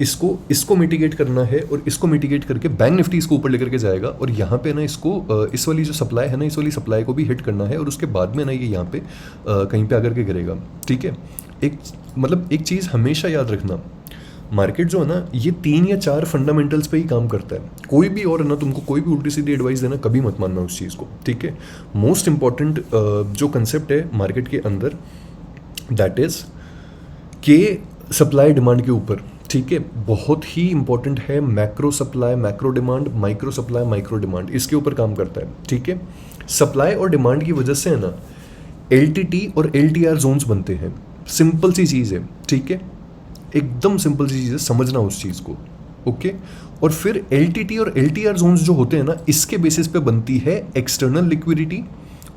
इसको मिटिगेट करना है और इसको मिटिगेट करके बैंक निफ्टी इसको ऊपर लेकर के जाएगा, और यहाँ पे ना इसको इस वाली जो सप्लाई है ना इस वाली सप्लाई को भी हिट करना है, और उसके बाद में ना ये यहाँ पे कहीं पे आकर के गिरेगा, ठीक है। एक चीज़ हमेशा याद रखना, मार्केट जो है ना ये 3 या 4 फंडामेंटल्स पे ही काम करता है, कोई भी और है ना तुमको कोई भी उल्टी सीधी एडवाइस देना कभी मत मानना उस चीज़ को, ठीक है। मोस्ट इंपॉर्टेंट जो कंसेप्ट है मार्केट के अंदर, दैट इज के सप्लाई डिमांड के ऊपर, ठीक है, बहुत ही इंपॉर्टेंट है। Macro supply, macro demand, micro supply, micro demand, इसके ऊपर काम करता है, ठीक है। सप्लाई और डिमांड की वजह से है ना एलटीटी और एलटीआर जोन्स बनते हैं, सिंपल सी चीज़ है, ठीक है, एकदम सिंपल सी चीज़ है, समझना उस चीज़ को, ओके। और फिर एलटीटी और एलटीआर जोन्स जो होते हैं ना इसके बेसिस पे बनती है एक्सटर्नल लिक्विडिटी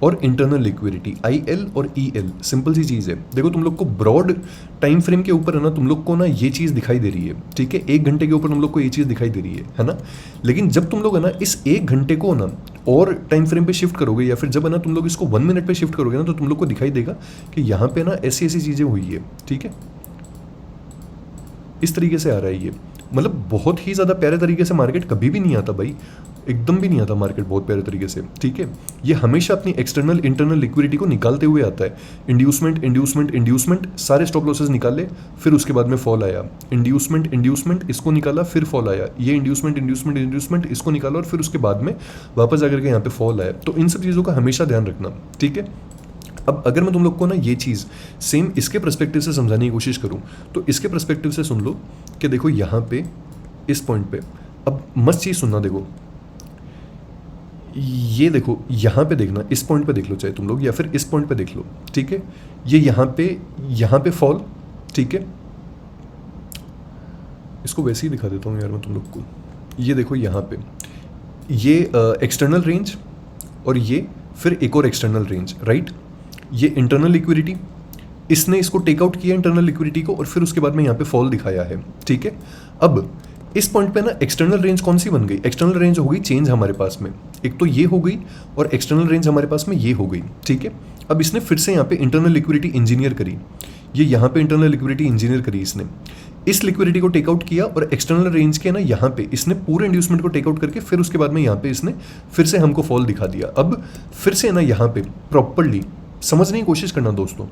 और इंटरनल लिक्विडिटी, आईएल और ईएल, सिंपल सी चीज़ है। देखो तुम लोग को ब्रॉड टाइम फ्रेम के ऊपर है ना तुम लोग को ना ये चीज़ दिखाई दे रही है, ठीक है, 1 घंटे के ऊपर तुम लोग को ये चीज़ दिखाई दे रही है ना, लेकिन जब तुम लोग है ना इस 1 घंटे को ना और टाइम फ्रेम पे शिफ्ट करोगे या फिर जब है ना तुम लोग इसको 1 मिनट पे शिफ्ट करोगे ना तो तुम लोग को दिखाई देगा कि यहाँ पे ना ऐसी ऐसी चीज़ें हुई है, ठीक है। इस तरीके से आ रहा है ये, मतलब बहुत ही ज़्यादा प्यारे तरीके से मार्केट कभी भी नहीं आता भाई, एकदम भी नहीं आता मार्केट बहुत प्यारे तरीके से, ठीक है। ये हमेशा अपनी एक्सटर्नल इंटरनल लिक्विडिटी को निकालते हुए आता है, इंड्यूसमेंट इंड्यूसमेंट इंड्यूसमेंट, सारे स्टॉप लॉसेस निकाले, फिर उसके बाद में फॉल आया, इंड्यूसमेंट इंड्यूसमेंट, इसको निकाला फिर फॉल आया, ये इंड्यूसमेंट इंड्यूसमेंट इंड्यूसमेंट, इसको निकाला और फिर उसके बाद में वापस आकर के यहाँ पे फॉल आया। तो इन सब चीज़ों का हमेशा ध्यान रखना, ठीक है। अब अगर मैं तुम लोग को ना ये चीज़ सेम इसके पर्सपेक्टिव से समझाने की कोशिश करूँ तो इसके पर्सपेक्टिव से सुन लो कि देखो यहाँ पे इस पॉइंट पे, अब मस्त चीज़ सुनना, देखो ये देखो यहाँ पे देखना, इस पॉइंट पे देख लो चाहे तुम लोग या फिर इस पॉइंट पे देख लो, ठीक है। ये यहाँ पे फॉल, ठीक है, इसको वैसे ही दिखा देता हूँ यार मैं तुम लोग को। ये देखो यहाँ पे ये एक्सटर्नल रेंज और ये फिर एक और एक्सटर्नल रेंज, राइट। ये इंटरनल लिक्विडिटी, इसने इसको टेक आउट किया इंटरनल लिक्विडिटी को और फिर उसके बाद में यहाँ पे फॉल दिखाया है, ठीक है। अब इस पॉइंट पे ना एक्सटर्नल रेंज कौन सी बन गई? एक्सटर्नल रेंज हो गई चेंज हमारे पास में, एक तो ये हो गई और एक्सटर्नल रेंज हमारे पास में ये हो गई, ठीक है। अब इसने फिर से यहाँ पे इंटरनल लिक्विडिटी इंजीनियर करी, ये यहाँ पे इंटरनल लिक्विडिटी इंजीनियर करी इसने, इस लिक्विडिटी को टेक आउट किया और एक्सटर्नल रेंज के ना यहाँ पे इसने पूरे इंड्यूसमेंट को टेक आउट करके फिर उसके बाद में यहाँ पे इसने फिर से हमको फॉल दिखा दिया। अब फिर से ना यहाँ पे प्रॉपरली समझने की कोशिश करना दोस्तों,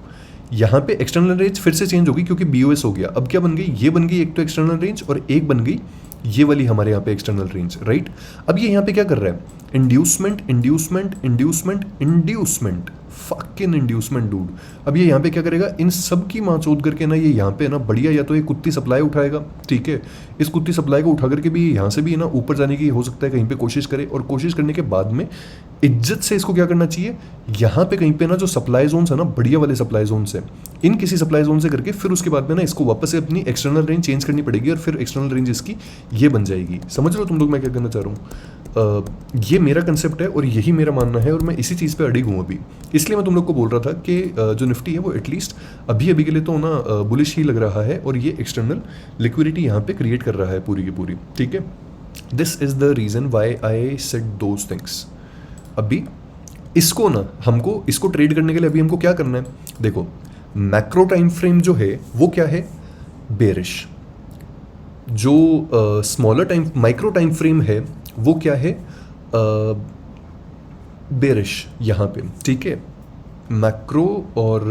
यहाँ पे एक्सटर्नल रेंज फिर से चेंज होगी क्योंकि बीओएस हो गया। अब क्या बन गई? ये बन गई एक तो एक्सटर्नल रेंज और एक बन गई ये वाली हमारे यहाँ पे एक्सटर्नल रेंज, राइट। अब ये यहाँ पे क्या कर रहा है, inducement inducement inducement inducement, fucking inducement dude. अब ये यहाँ पे क्या करेगा, इन सब की माचोद करके ना ये यहाँ पे ना बढ़िया या तो ये कुत्ती सप्लाई उठाएगा, ठीक है। इस कुत्ती सप्लाई को उठा करके भी यहाँ से भी ना ऊपर जाने की हो सकता है कहीं पे कोशिश करे, और कोशिश करने के बाद में इज्जत से इसको क्या करना चाहिए, यहाँ पे कहीं पे ना जो सप्लाई जोन्स है ना, बढ़िया वाले सप्लाई जोन्स है, इन किसी सप्लाई जोन से करके फिर उसके बाद में ना इसको वापस से अपनी एक्सटर्नल रेंज चेंज करनी पड़ेगी, और फिर एक्सटर्नल रेंज इसकी ये बन जाएगी। समझ लो तुम लोग मैं क्या करना चाह रहा हूँ। ये मेरा कंसेप्ट है और यही मेरा मानना है, और मैं इसी चीज़ पे अडिग हूँ अभी। इसलिए मैं तुम लोग को बोल रहा था कि जो निफ्टी है वो एटलीस्ट अभी अभी के लिए तो ना बुलिश ही लग रहा है, और ये एक्सटर्नल लिक्विडिटी यहाँ पे क्रिएट कर रहा है पूरी की पूरी, ठीक है। This is the reason why I said those things. अभी इसको ना हमको इसको ट्रेड करने के लिए अभी हमको क्या करना है, देखो मैक्रो टाइम फ्रेम जो है वो क्या है, बेरिश। जो smaller time micro time frame है वो क्या है, बेरिश यहाँ पे, ठीक है। मैक्रो और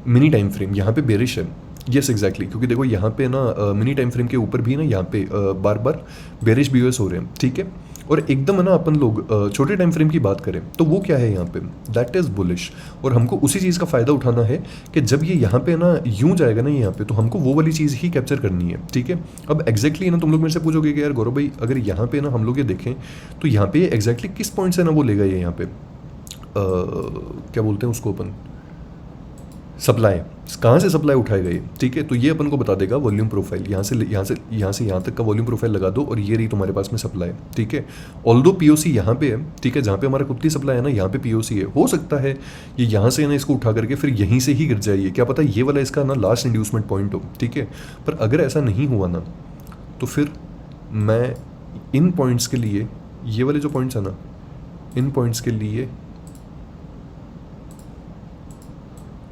मिनी टाइम फ्रेम यहाँ पे बेरिश है, यस एग्जैक्टली, क्योंकि देखो यहाँ पे ना मिनी टाइम फ्रेम के ऊपर भी ना यहाँ पे बार बार बेरिश बीओएस हो रहे हैं, ठीक है। और एकदम है ना अपन लोग छोटे टाइम फ्रेम की बात करें तो वो क्या है यहाँ पे, दैट इज़ बुलिश। और हमको उसी चीज़ का फ़ायदा उठाना है कि जब ये यहाँ पे ना यूँ जाएगा ना यहाँ पे, तो हमको वो वाली चीज़ ही कैप्चर करनी है, ठीक है। अब एग्जैक्टली ना तुम लोग मेरे से पूछोगे कि यार गौरव भाई अगर यहाँ पे ना हम लोग ये देखें तो यहाँ पे एग्जैक्टली किस पॉइंट से ना वो लेगा ये यहाँ पे क्या बोलते हैं उसको अपन, सप्लाई कहाँ से सप्लाई उठाएगा ये, ठीक है। तो ये अपन को बता देगा वॉल्यूम प्रोफाइल, यहाँ तक का वॉल्यूम प्रोफाइल लगा दो और ये रही तुम्हारे पास में सप्लाई, ठीक है। ऑल्दो पीओसी यहाँ पे है, ठीक है, जहाँ पे हमारा कुत्ती सप्लाई है ना यहाँ पे पीओसी है, हो सकता है ये यहाँ से ना इसको उठा करके फिर यहीं से ही गिर जाइए, क्या पता ये वाला इसका ना लास्ट इंड्यूसमेंट पॉइंट हो, ठीक है। पर अगर ऐसा नहीं हुआ ना तो फिर मैं इन पॉइंट्स के लिए, ये वाले जो पॉइंट्स है ना, इन पॉइंट्स के लिए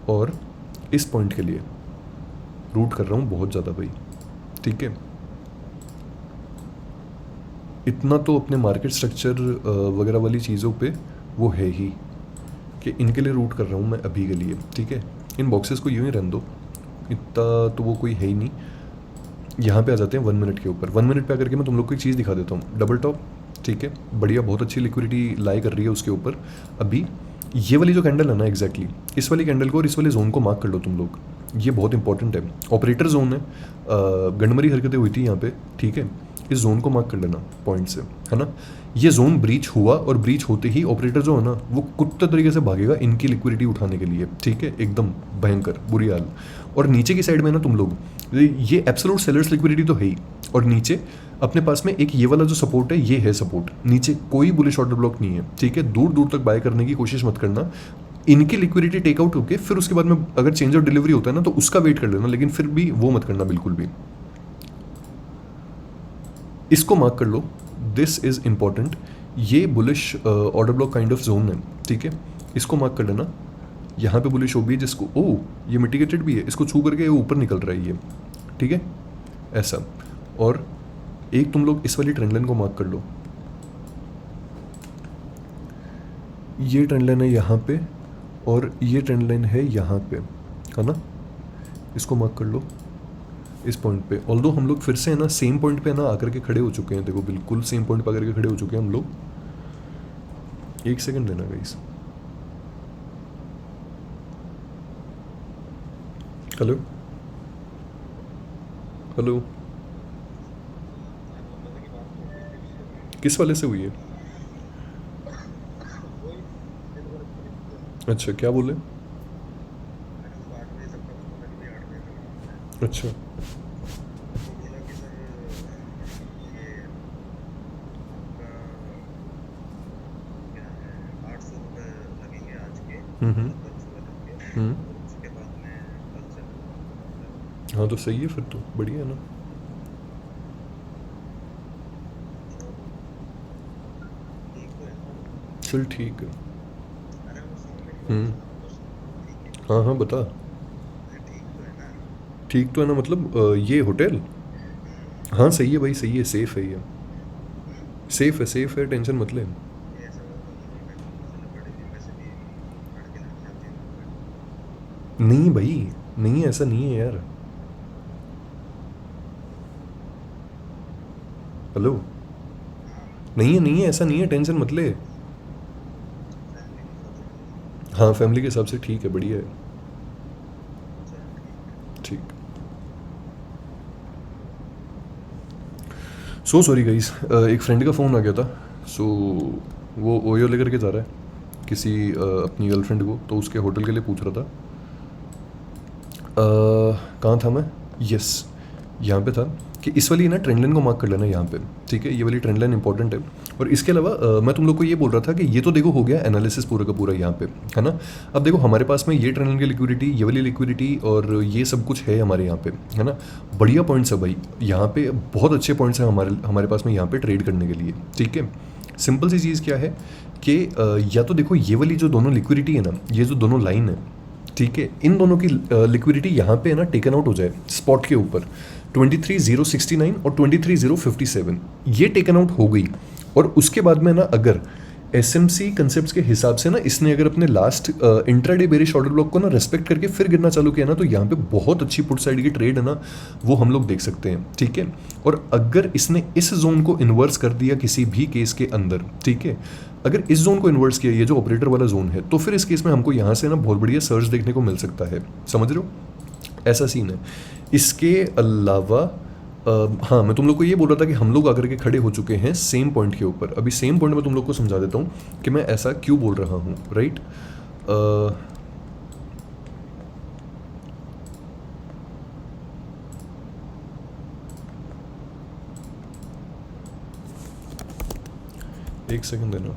और इस पॉइंट के लिए रूट कर रहा हूँ बहुत ज़्यादा भाई, ठीक है। इतना तो अपने मार्केट स्ट्रक्चर वगैरह वाली चीज़ों पे वो है ही कि इनके लिए रूट कर रहा हूँ मैं अभी के लिए, ठीक है। इन बॉक्सेस को यूँ ही रहने दो, इतना तो वो कोई है ही नहीं। यहाँ पे आ जाते हैं 1 मिनट के ऊपर। 1 मिनट पे आकर के मैं तुम लोग को एक चीज़ दिखा देता हूँ, डबल टॉप, ठीक है, बढ़िया, बहुत अच्छी लिक्विडिटी लाई कर रही है उसके ऊपर। अभी ये वाली जो कैंडल है ना एग्जैक्टली इस वाली कैंडल को और इस वाले जोन को मार्क कर लो तुम लोग, ये बहुत इंपॉर्टेंट है। ऑपरेटर जोन है, गंडमरी हरकतें हुई थी यहाँ पे, ठीक है। इस जोन को मार्क कर लेना पॉइंट से, है ना। ये जोन ब्रीच हुआ और ब्रीच होते ही ऑपरेटर जो है ना वो कुत्ते तरीके से भागेगा इनकी लिक्विडिटी उठाने के लिए, ठीक है, एकदम भयंकर बुरी हाल। और नीचे की साइड में ना तुम लोग ये एब्सोल्यूट सेलर्स लिक्विडिटी तो है ही, और नीचे अपने पास में एक ये वाला जो सपोर्ट है ये है सपोर्ट, नीचे कोई बुलिश ऑर्डर ब्लॉक नहीं है, ठीक है। दूर दूर तक बाय करने की कोशिश मत करना, इनकी लिक्विडिटी टेकआउट होके फिर उसके बाद में अगर चेंज ऑफ डिलीवरी होता है ना तो उसका वेट कर लेना, लेकिन फिर भी वो मत करना बिल्कुल भी। इसको मार्क कर लो, दिस इज इंपॉर्टेंट, ये bullish order block kind of zone है, ठीक है। इसको मार्क कर लेना, यहाँ पे बुलिश हो भी है जिसको, ओ ये मिटिगेटेड भी है, इसको छू करके ये ऊपर निकल रहा है ये, ठीक है, ऐसा। और एक तुम लोग इस वाली ट्रेंड लाइन को मार्क कर लो, ये ट्रेंड लाइन है यहाँ पे और ये ट्रेंड लाइन है यहाँ पे, है ना। इसको मार्क कर लो इस पॉइंट पे। ऑल्दो हम लोग फिर से है ना सेम पॉइंट पे ना आकर के खड़े हो चुके हैं, देखो बिल्कुल सेम पॉइंट पे आकर के खड़े हो चुके हैं हम लोग। एक सेकंड देना गाइस। हेलो हेलो, किस वाले से हुई है? अच्छा, क्या बोले? अच्छा हम्म। हाँ तो सही है, फिर तो बढ़िया है ना। चल ठीक है। हम्म, हाँ हाँ बता। ठीक तो है ना, मतलब ये होटल, हाँ सही है भाई, सही है, सेफ है ये, सेफ है, टेंशन मत ले। नहीं भाई, नहीं ऐसा नहीं है यार। हेलो। नहीं है, ऐसा नहीं है, टेंशन मत ले। हाँ, फैमिली के हिसाब से ठीक है, बढ़िया है। ठीक। सो सॉरी गाइस, एक फ्रेंड का फ़ोन आ गया था। सो वो ओयो लेकर के जा रहा है किसी अपनी गर्लफ्रेंड को, तो उसके होटल के लिए पूछ रहा था। कहाँ था मैं? यस, यहाँ पे था कि इस वाली ना ट्रेंड लाइन को मार्क कर लेना यहाँ पे। ठीक है, ये वाली ट्रेंड लाइन इंपॉर्टेंट है। और इसके अलावा मैं तुम लोग को ये बोल रहा था कि ये तो देखो हो गया एनालिसिस पूरा का पूरा यहाँ पे, है ना। अब देखो हमारे पास में ये ट्रेंड लाइन की लिक्विडिटी, ये वाली लिक्विडिटी और ये सब कुछ है हमारे यहाँ पे, है ना। बढ़िया पॉइंट्स है भाई, यहाँ पे बहुत अच्छे पॉइंट्स हैं हमारे हमारे पास में यहाँ पे ट्रेड करने के लिए। ठीक है, सिंपल सी चीज़ क्या है कि या तो देखो ये वाली जो दोनों लिक्विडिटी है ना, ये जो दोनों लाइन है, ठीक है, इन दोनों की लिक्विडिटी यहाँ पे है ना टेकन आउट हो जाए स्पॉट के ऊपर 23,069 और 23,057, ये टेकन आउट हो गई। और उसके बाद में ना अगर एसएमसी कंसेप्ट्स के हिसाब से ना इसने अगर अपने last intraday bearish order block को ना रेस्पेक्ट करके फिर गिरना चालू किया ना, तो यहाँ पे बहुत अच्छी पुट साइड की ट्रेड है ना, वो हम लोग देख सकते हैं। ठीक है, और अगर इसने इस जोन को इन्वर्स कर दिया किसी भी केस के अंदर, ठीक है, अगर इस जोन को इन्वर्स किया, ये जो ऑपरेटर वाला जोन है, तो फिर इस केस में हमको यहाँ से ना बहुत बढ़िया सर्च देखने को मिल सकता है। समझ रहे हो, ऐसा सीन है। इसके अलावा हाँ, मैं तुम लोग को ये बोल रहा था कि हम लोग आकर के खड़े हो चुके हैं सेम पॉइंट के ऊपर। अभी सेम पॉइंट में तुम लोग को समझा देता हूँ कि मैं ऐसा क्यों बोल रहा हूँ, राइट। एक सेकंड देना।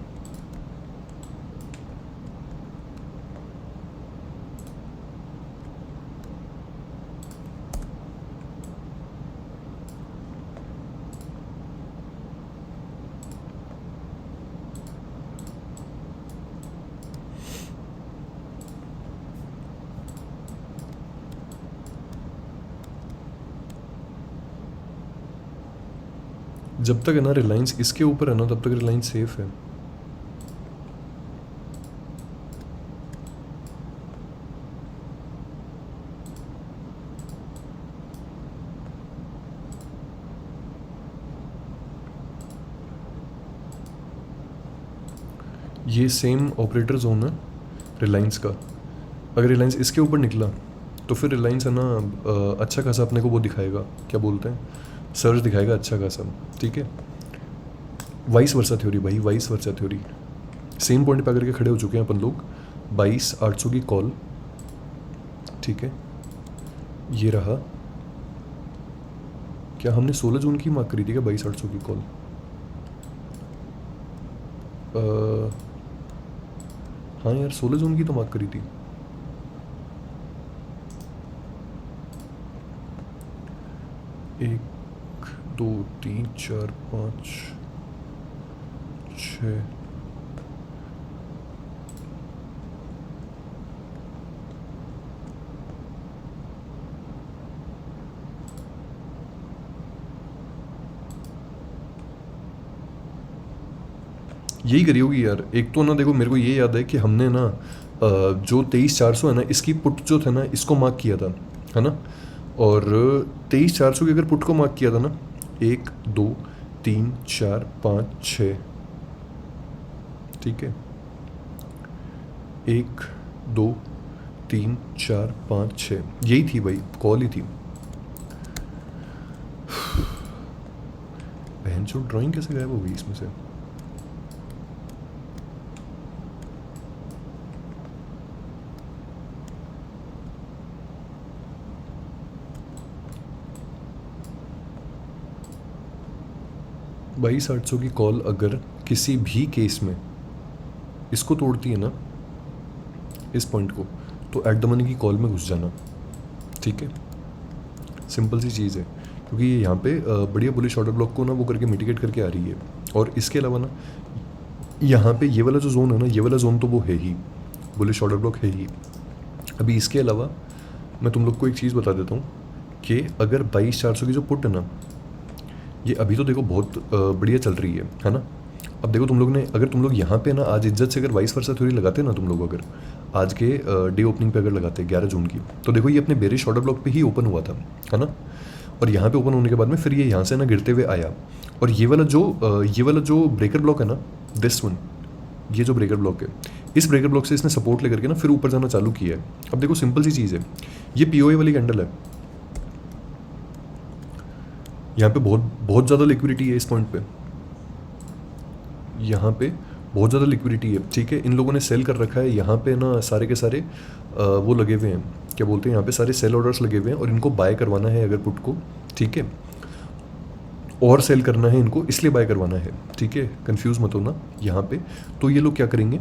जब तक है ना रिलायंस इसके ऊपर है ना, तब तक रिलायंस सेफ है। ये सेम ऑपरेटर जोन है रिलायंस का। अगर रिलायंस इसके ऊपर निकला तो फिर रिलायंस है ना अच्छा खासा अपने को वो दिखाएगा, क्या बोलते हैं, सर्च दिखाएगा अच्छा खासा। ठीक है, वाइस वर्सा थ्योरी भाई, vice versa theory. Same point पे आकर के खड़े हो चुके हैं अपन लोग। 22,800 की कॉल, ठीक है, ये रहा। क्या हमने 16 जून की मार्क करी थी क्या 22,800 की कॉल? हाँ यार, 16 जून की तो मार्क करी थी। एक, दो, तीन, चार, पाँच, छः, यही करी होगी यार। एक तो ना देखो मेरे को ये याद है कि हमने ना जो 23,400 है ना, इसकी पुट जो था ना, इसको मार्क किया था, है ना। और 23,400 की अगर पुट को मार्क किया था ना, 1, 2, 3, 4, 5, 6, ठीक है, 1, 2, 3, 4, 5, 6, यही थी भाई, कॉल ही थी। बहन चो, ड्राइंग कैसे गायब हो गई इसमें से? बाईस 800 की कॉल अगर किसी भी केस में इसको तोड़ती है ना, इस पॉइंट को, तो एट द मनी की कॉल में घुस जाना। ठीक है, सिंपल सी चीज़ है, क्योंकि ये यहाँ पे बढ़िया बुलिश ऑर्डर ब्लॉक को ना वो करके मिटिगेट करके आ रही है। और इसके अलावा ना यहाँ पे ये वाला जो जोन है ना, ये वाला जोन तो वो है ही, बुलिश ऑर्डर ब्लॉक है ही। अभी इसके अलावा मैं तुम लोग को एक चीज़ बता देता हूँ कि अगर 22,400 की जो पुट है ना, ये अभी तो देखो बहुत बढ़िया चल रही है ना। अब देखो तुम लोग ने, अगर तुम लोग यहाँ पे ना आज इज्जत से अगर वाइस वर्सा थ्योरी लगाते ना, तुम लोग अगर आज के डे ओपनिंग पे अगर लगाते 11 जून की, तो देखो ये अपने बेरिश ऑर्डर ब्लॉक पे ही ओपन हुआ था, है ना। और यहाँ पे ओपन होने के बाद में फिर ये यहाँ से ना गिरते हुए आया, और ये वाला जो ब्रेकर ब्लॉक है ना, दिस वन, ये जो ब्रेकर ब्लॉक है, इस ब्रेकर ब्लॉक से इसने सपोर्ट लेकर के ना फिर ऊपर जाना चालू किया है। अब देखो सिंपल सी चीज़ है, ये पीओए वाली कैंडल है, यहाँ पे बहुत ज़्यादा लिक्विडिटी है इस पॉइंट पे, यहाँ पे बहुत ज़्यादा लिक्विडिटी है, ठीक है। इन लोगों ने सेल कर रखा है यहाँ पे ना, सारे के सारे वो लगे हुए हैं, क्या बोलते हैं, यहाँ पे सारे सेल ऑर्डर्स लगे हुए हैं, और इनको बाय करवाना है अगर पुट को, ठीक है, और सेल करना है इनको, इसलिए बाय करवाना है, ठीक है, कंफ्यूज मत होना यहाँ पे। तो ये लोग क्या करेंगे,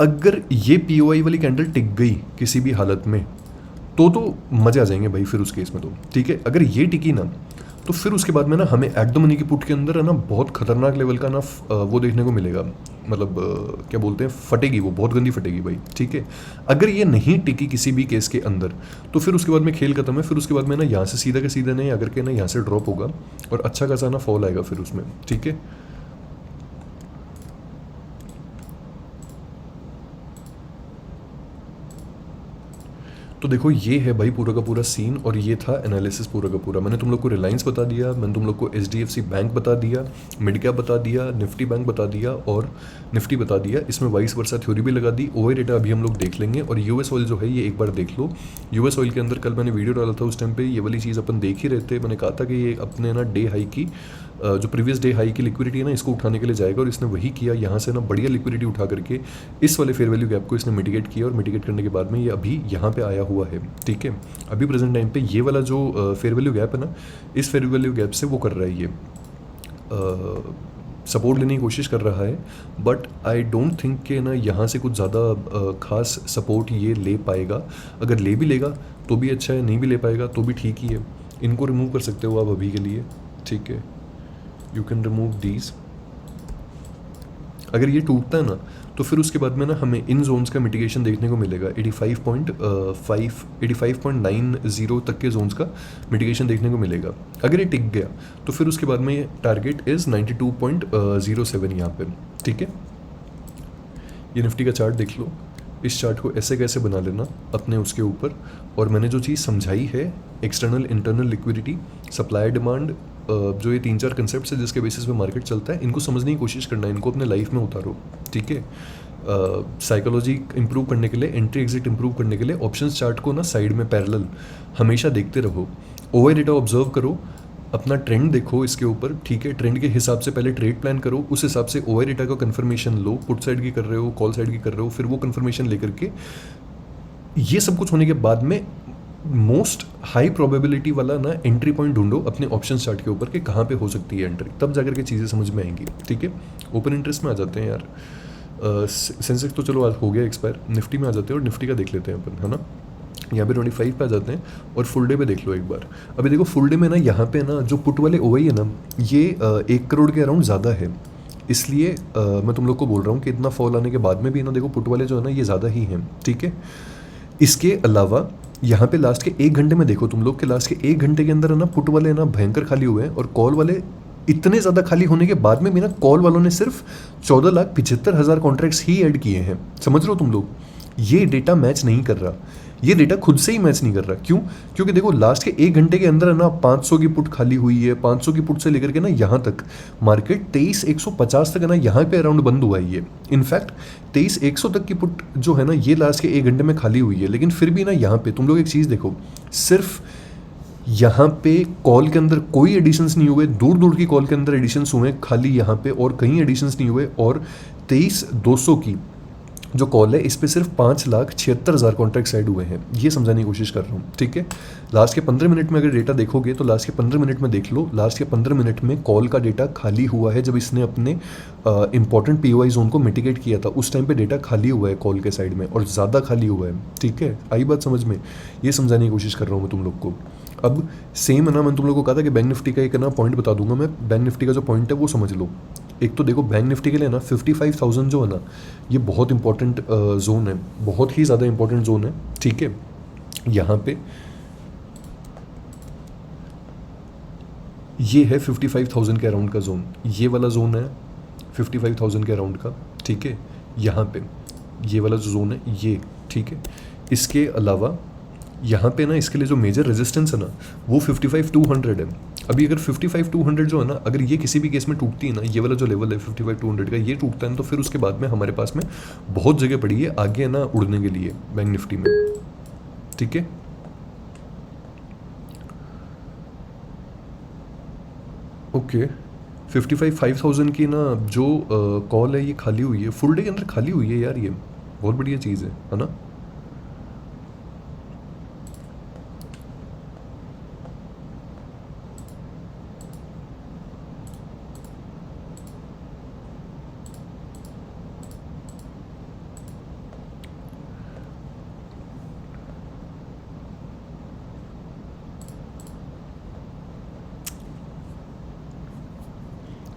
अगर ये पीओआई वाली कैंडल टिक गई किसी भी हालत में तो मजे आ जाएंगे भाई फिर उस केस में तो, ठीक है। अगर ये टिकी ना तो फिर उसके बाद में ना हमें एट द मनी की पुट के अंदर है ना बहुत खतरनाक लेवल का ना वो देखने को मिलेगा, मतलब क्या बोलते हैं, फटेगी, वो बहुत गंदी फटेगी भाई, ठीक है। अगर ये नहीं टिकी किसी भी केस के अंदर तो फिर उसके बाद में खेल खत्म है, फिर उसके बाद में ना यहाँ से सीधा का सीधा नहीं, अगर के ना यहाँ से ड्रॉप होगा और अच्छा खासा ना फॉल आएगा फिर उसमें, ठीक है। तो देखो ये है भाई पूरा का पूरा सीन, और ये था एनालिसिस पूरा का पूरा। मैंने तुम लोग को रिलायंस बता दिया, मैंने तुम लोग को HDFC बैंक बता दिया, मिड कैप बता दिया, निफ्टी बैंक बता दिया और निफ्टी बता दिया, इसमें वाइस वर्सा थ्योरी भी लगा दी। ओवर डेटा अभी हम लोग देख लेंगे, और यूएस ऑयल जो है ये एक बार देख लो। यूएस ऑयल के अंदर कल मैंने वीडियो डाला था, उस टाइम पे ये वाली चीज़ अपन देख ही रहे थे। मैंने कहा था कि ये अपने ना डे हाई की जो प्रीवियस डे हाई की लिक्विडिटी है ना, इसको उठाने के लिए जाएगा, और इसने वही किया। यहाँ से ना बढ़िया लिक्विडिटी उठा करके इस वाले फेयर वैल्यू गैप को इसने मिटिगेट किया, और मिटिगेट करने के बाद में ये अभी यहाँ पे आया हुआ है, ठीक है। अभी प्रेजेंट टाइम पे ये वाला जो फेयर वैल्यू गैप है ना, इस फेयर वैल्यू गैप से वो कर रहा है, ये सपोर्ट लेने की कोशिश कर रहा है, बट आई डोंट थिंक कि ना यहाँ से कुछ ज़्यादा खास सपोर्ट ये ले पाएगा। अगर ले भी लेगा तो भी अच्छा है, नहीं भी ले पाएगा तो भी ठीक ही है। इनको रिमूव कर सकते हो आप अभी के लिए, ठीक है, यू कैन रिमूव दीज। अगर ये टूटता है ना तो फिर उसके बाद में ना हमें इन जोन्स का मिटिगेशन देखने को मिलेगा। 85.90 तक के जोन्स का मिटिगेशन देखने को मिलेगा। अगर ये टिक गया तो फिर उसके बाद में ये टारगेट इज़ 92.07 यहाँ पे, ठीक है। ये निफ्टी का चार्ट देख लो, इस चार्ट को ऐसे कैसे बना लेना अपने उसके ऊपर। और मैंने जो चीज़ समझाई है, external internal liquidity, supply demand, जो ये 3-4 कंसेप्ट है जिसके बेसिस पे मार्केट चलता है, इनको समझने की कोशिश करना है, इनको अपने लाइफ में उतारो, ठीक है। साइकोलॉजी इंप्रूव करने के लिए, एंट्री एग्जिट इंप्रूव करने के लिए ऑप्शंस चार्ट को ना साइड में पैरेलल हमेशा देखते रहो। ओवर डेटा ऑब्जर्व करो, अपना ट्रेंड देखो इसके ऊपर, ठीक है। ट्रेंड के हिसाब से पहले ट्रेड प्लान करो, उस हिसाब से ओवर डेटा का कंफर्मेशन लो, पुट साइड की कर रहे हो, कॉल साइड की कर रहे हो, फिर वो कंफर्मेशन लेकर के ये सब कुछ होने के बाद में मोस्ट हाई प्रोबेबिलिटी वाला ना एंट्री पॉइंट ढूंढो अपने ऑप्शन चार्ट के ऊपर कि कहाँ पे हो सकती है एंट्री, तब जाकर के चीज़ें समझ में आएंगी, ठीक है। ओपन इंटरेस्ट में आ जाते हैं यार। सेंसेक्स तो चलो आज हो गया एक्सपायर, निफ्टी में आ जाते हैं और निफ्टी का देख लेते हैं अपन, है ना। यहाँ पे 25 पे आ जाते हैं और फुल डे पे देख लो एक बार। अभी देखो फुल डे में ना यहाँ पे ना जो पुट वाले ओवई है ना, ये 1 करोड़ के अराउंड ज़्यादा है, इसलिए मैं तुम लोग को बोल रहा हूँ कि इतना फॉल आने के बाद में भी ना देखो पुट वाले जो है ना ये ज़्यादा ही हैं, ठीक है। इसके अलावा यहाँ पे लास्ट के 1 घंटे में देखो तुम लोग के लास्ट के 1 घंटे के अंदर है ना पुट वाले ना भयंकर खाली हुए हैं, और कॉल वाले इतने ज़्यादा खाली होने के बाद में भी ना कॉल वालों ने सिर्फ 14,75,000 कॉन्ट्रैक्ट्स ही ऐड किए हैं। समझ रहे हो तुम लोग, ये डेटा मैच नहीं कर रहा, ये डेटा खुद से ही मैच नहीं कर रहा। क्यों? क्योंकि देखो लास्ट के 1 घंटे के अंदर है ना 500 की पुट खाली हुई है, 500 की पुट से लेकर के ना यहाँ तक मार्केट 23,150 तक है ना यहाँ पे अराउंड बंद हुआ है ये। इनफैक्ट 23,100 तक की पुट जो है ना ये लास्ट के 1 घंटे में खाली हुई है, लेकिन फिर भी ना यहाँ पे तुम लोग एक चीज़ देखो, सिर्फ यहाँ पे कॉल के अंदर कोई एडिशंस नहीं हुए, दूर दूर की कॉल के अंदर एडिशंस हुए खाली यहाँ पे, और कहीं एडिशंस नहीं हुए। और 23,200 की जो कॉल है इस पे सिर्फ 5,76,000 कॉन्ट्रैक्ट्स ऐड हुए हैं। ये समझाने की कोशिश कर रहा हूँ, ठीक है। लास्ट के 15 मिनट में अगर डेटा देखोगे तो लास्ट के 15 मिनट में देख लो, लास्ट के 15 मिनट में कॉल का डेटा खाली हुआ है। जब इसने अपने इंपॉर्टेंट पीओआई जोन को मिटिगेट किया था उस टाइम पे डेटा खाली हुआ है कॉल के साइड में, और ज़्यादा खाली हुआ है, ठीक है। आई बात समझ में? ये समझाने की कोशिश कर रहा हूँ मैं तुम लोग को। अब सेम है ना, मैंने तुम लोगों को कहा था कि बैंक निफ्टी का एक ना पॉइंट बता दूंगा मैं। बैंक निफ्टी का जो पॉइंट है वो समझ लो। एक तो देखो बैंक निफ्टी के लिए ना 55,000 जो है ना ये बहुत इंपॉर्टेंट जोन है, बहुत ही ज़्यादा इंपॉर्टेंट जोन है, ठीक है। यहाँ पे ये है 55,000 के अराउंड का जोन, ये वाला जोन है 55,000 के अराउंड का, ठीक है। यहाँ पे ये वाला जो जोन है ये, ठीक है। इसके अलावा यहाँ पे ना इसके लिए जो मेजर रेजिस्टेंस है ना वो 55-200 है। अभी अगर 55-200 जो है ना, अगर ये किसी भी केस में टूटती है ना, ये वाला जो लेवल है 55-200 का ये टूटता है ना, तो फिर उसके बाद में हमारे पास में बहुत जगह पड़ी है आगे है ना उड़ने के लिए बैंक निफ्टी में। ठीक है, ओके 55,000 की ना जो कॉल है ये खाली हुई है, फुल डे के अंदर खाली हुई है यार, ये बहुत बढ़िया चीज़ है ना।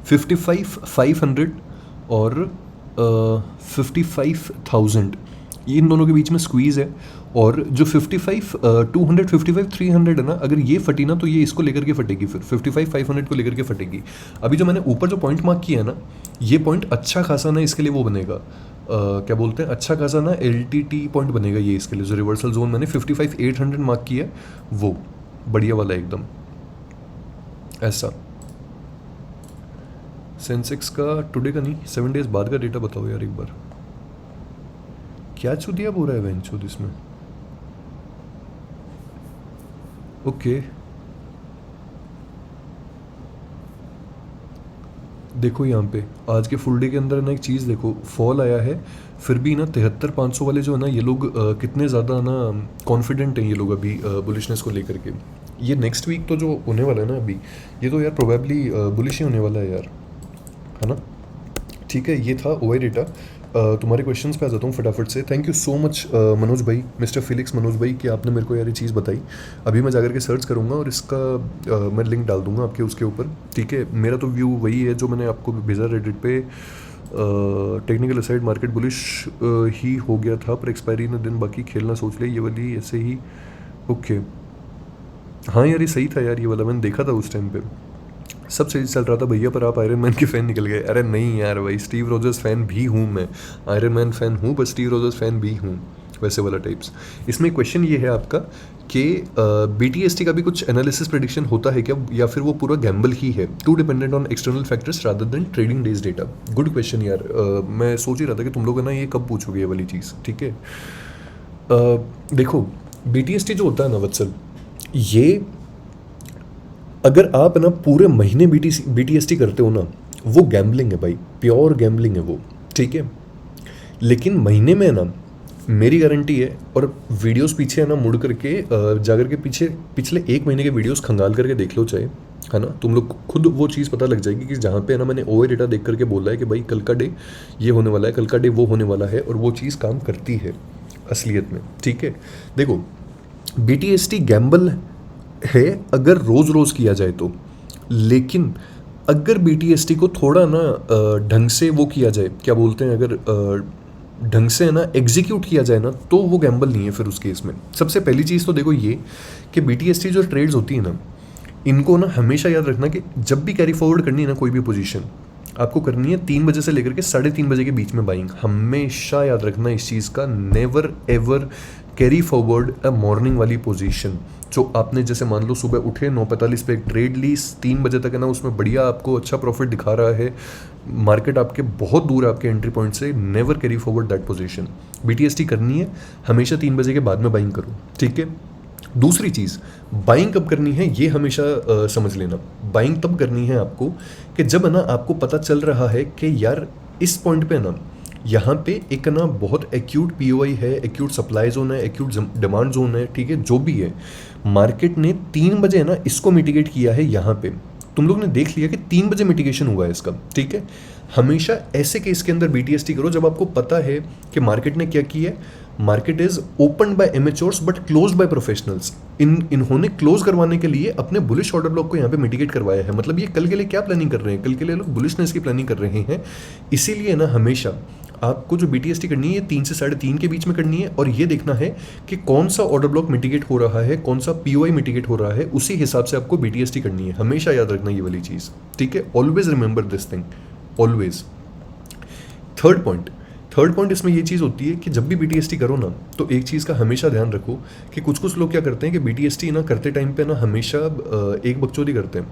$55,500 और 55,000 ये इन दोनों के बीच में स्क्वीज़ है। और जो 55-200 55-300 है ना, अगर ये फटी ना तो ये इसको लेकर के फटेगी, फिर 55-500 को लेकर के फटेगी। अभी जो मैंने ऊपर जो पॉइंट मार्क किया है ना, ये पॉइंट अच्छा खासा ना इसके लिए वो बनेगा, क्या बोलते हैं, अच्छा खासा ना LTT पॉइंट बनेगा ये इसके लिए। जो रिवर्सल जोन मैंने 55-800 मार्क किया है वो बढ़िया वाला एकदम ऐसा। सेंसेक्स का टुडे का नहीं, 7 डेज बाद का डेटा बताओ यार एक बार, क्या चुदिया हो रहा है वेंचुद इसमें। ओके देखो यहाँ पे आज के फुल डे के अंदर ना एक चीज़ देखो, फॉल आया है फिर भी ना 73-500 वाले जो है ना ये लोग कितने ज़्यादा ना कॉन्फिडेंट हैं ये लोग अभी बुलिशनेस को लेकर के। ये नेक्स्ट वीक तो जो होने वाला है ना अभी, ये तो यार प्रोबेबली बुलिश ही होने वाला है यार, है ना। ठीक है, ये था ओआई डेटा। तुम्हारे क्वेश्चंस पे आ जाता हूँ फटाफट से। Thank you so much Manoj भाई, मिस्टर फिलिक्स मनोज भाई, कि आपने मेरे को यार ये चीज़ बताई। अभी मैं जाकर के सर्च करूँगा और इसका मैं लिंक डाल दूँगा आपके उसके ऊपर। ठीक है, मेरा तो व्यू वही है जो मैंने आपको भेजा रेडिट पे। टेक्निकल असाइड मार्केट बुलिश ही हो गया था पर एक्सपायरी ने दिन बाकी खेलना सोच लिया, ये वाली ऐसे ही। ओके हाँ यार ये सही था यार, ये वाला मैंने देखा था उस टाइम पे, सब सही चल रहा था भैया, पर आप आयरन मैन के फ़ैन निकल गए। अरे नहीं यार भाई, स्टीव रोजर्स फ़ैन भी हूँ मैं, आयरन मैन फ़ैन हूँ पर स्टीव रोजर्स फ़ैन भी हूँ, वैसे वाला टाइप्स। इसमें क्वेश्चन ये है आपका कि BTST का भी कुछ एनालिसिस प्रेडिक्शन होता है क्या, या फिर वो पूरा गैम्बल ही है, too dependent on external factors rather than trading days data. Good question यार, मैं सोच ही रहा था कि तुम लोग ना ये कब पूछोगे ये वाली चीज़। ठीक है, देखो BTST जो होता है ना वत्सल, ये अगर आप ना पूरे महीने BTST करते हो ना, वो गैम्बलिंग है भाई, प्योर गैम्बलिंग है वो। ठीक है, लेकिन महीने में ना मेरी गारंटी है, और वीडियोस पीछे है ना मुड़ करके जाकर के पीछे पिछले 1 महीने के वीडियोस खंगाल करके देख लो चाहे, है ना, तुम लोग खुद वो चीज़ पता लग जाएगी कि जहाँ पे है ना मैंने ओए डेटा देख करके बोला है कि भाई कल का डे ये होने वाला है, कल का डे वो होने वाला है, और वो चीज़ काम करती है असलियत में। ठीक है, देखो BTST गैम्बल है अगर रोज़ रोज़ किया जाए तो, लेकिन अगर BTST को थोड़ा ना ढंग से वो किया जाए, क्या बोलते हैं, अगर ढंग से है ना एग्जीक्यूट किया जाए ना, तो वो गैम्बल नहीं है फिर उस केस में। सबसे पहली चीज़ तो देखो ये कि BTST जो ट्रेड्स होती है ना, इनको ना हमेशा याद रखना कि जब भी कैरी फॉरवर्ड करनी है ना कोई भी पोजीशन, आपको करनी है 3 बजे से लेकर के 3:30 बजे के बीच में बाइंग। हमेशा याद रखना इस चीज़ का, never ever carry forward a morning वाली पोजीशन। जो आपने जैसे मान लो सुबह उठे 9:45 पे एक ट्रेड ली, 3 बजे तक है ना उसमें बढ़िया आपको अच्छा प्रॉफिट दिखा रहा है, मार्केट आपके बहुत दूर है आपके एंट्री पॉइंट से, never carry forward that position. BTST करनी है हमेशा 3 बजे के बाद में बाइंग करो। ठीक है, दूसरी चीज़, बाइंग कब करनी है ये हमेशा समझ लेना। बाइंग तब करनी है आपको कि जब है ना आपको पता चल रहा है कि यार इस पॉइंट पे ना यहाँ पे एक ना बहुत एक्यूट POI है, एक्यूट सप्लाई जोन है, एक्यूट डिमांड जोन है। ठीक है, जो भी है, मार्केट ने 3 बजे ना इसको मिटिगेट किया है, यहाँ पे तुम लोग ने देख लिया कि 3 बजे मिटिगेशन हुआ है इसका। ठीक है, हमेशा ऐसे केस के अंदर BTST करो जब आपको पता है कि मार्केट ने क्या किया है। Market is open by amateurs but close by professionals. इन्होंने क्लोज करवाने के लिए अपने बुलिश ऑर्डर ब्लॉक को यहाँ पे मिटिगेट करवाया है। मतलब ये कल के लिए क्या प्लानिंग कर रहे हैं, कल के लिए लोग बुलिशनेस की प्लानिंग कर रहे हैं। इसीलिए ना हमेशा आपको जो BTST करनी है ये 3 से 3:30 के बीच में करनी है, और ये देखना है कि कौन सा ऑर्डर ब्लॉक मिटिगेट हो रहा है, कौन सा POI मिटिगेट हो रहा है, उसी हिसाब से आपको BTST करनी है। हमेशा याद रखना ये वाली चीज़। ठीक है, always remember this thing, always. Third point third point इसमें ये चीज़ होती है कि जब भी बीटीएसटी करो ना, तो एक चीज़ का हमेशा ध्यान रखो कि कुछ कुछ लोग क्या करते हैं कि बीटीएसटी ना करते टाइम पे ना हमेशा एक बकचोदी करते हैं।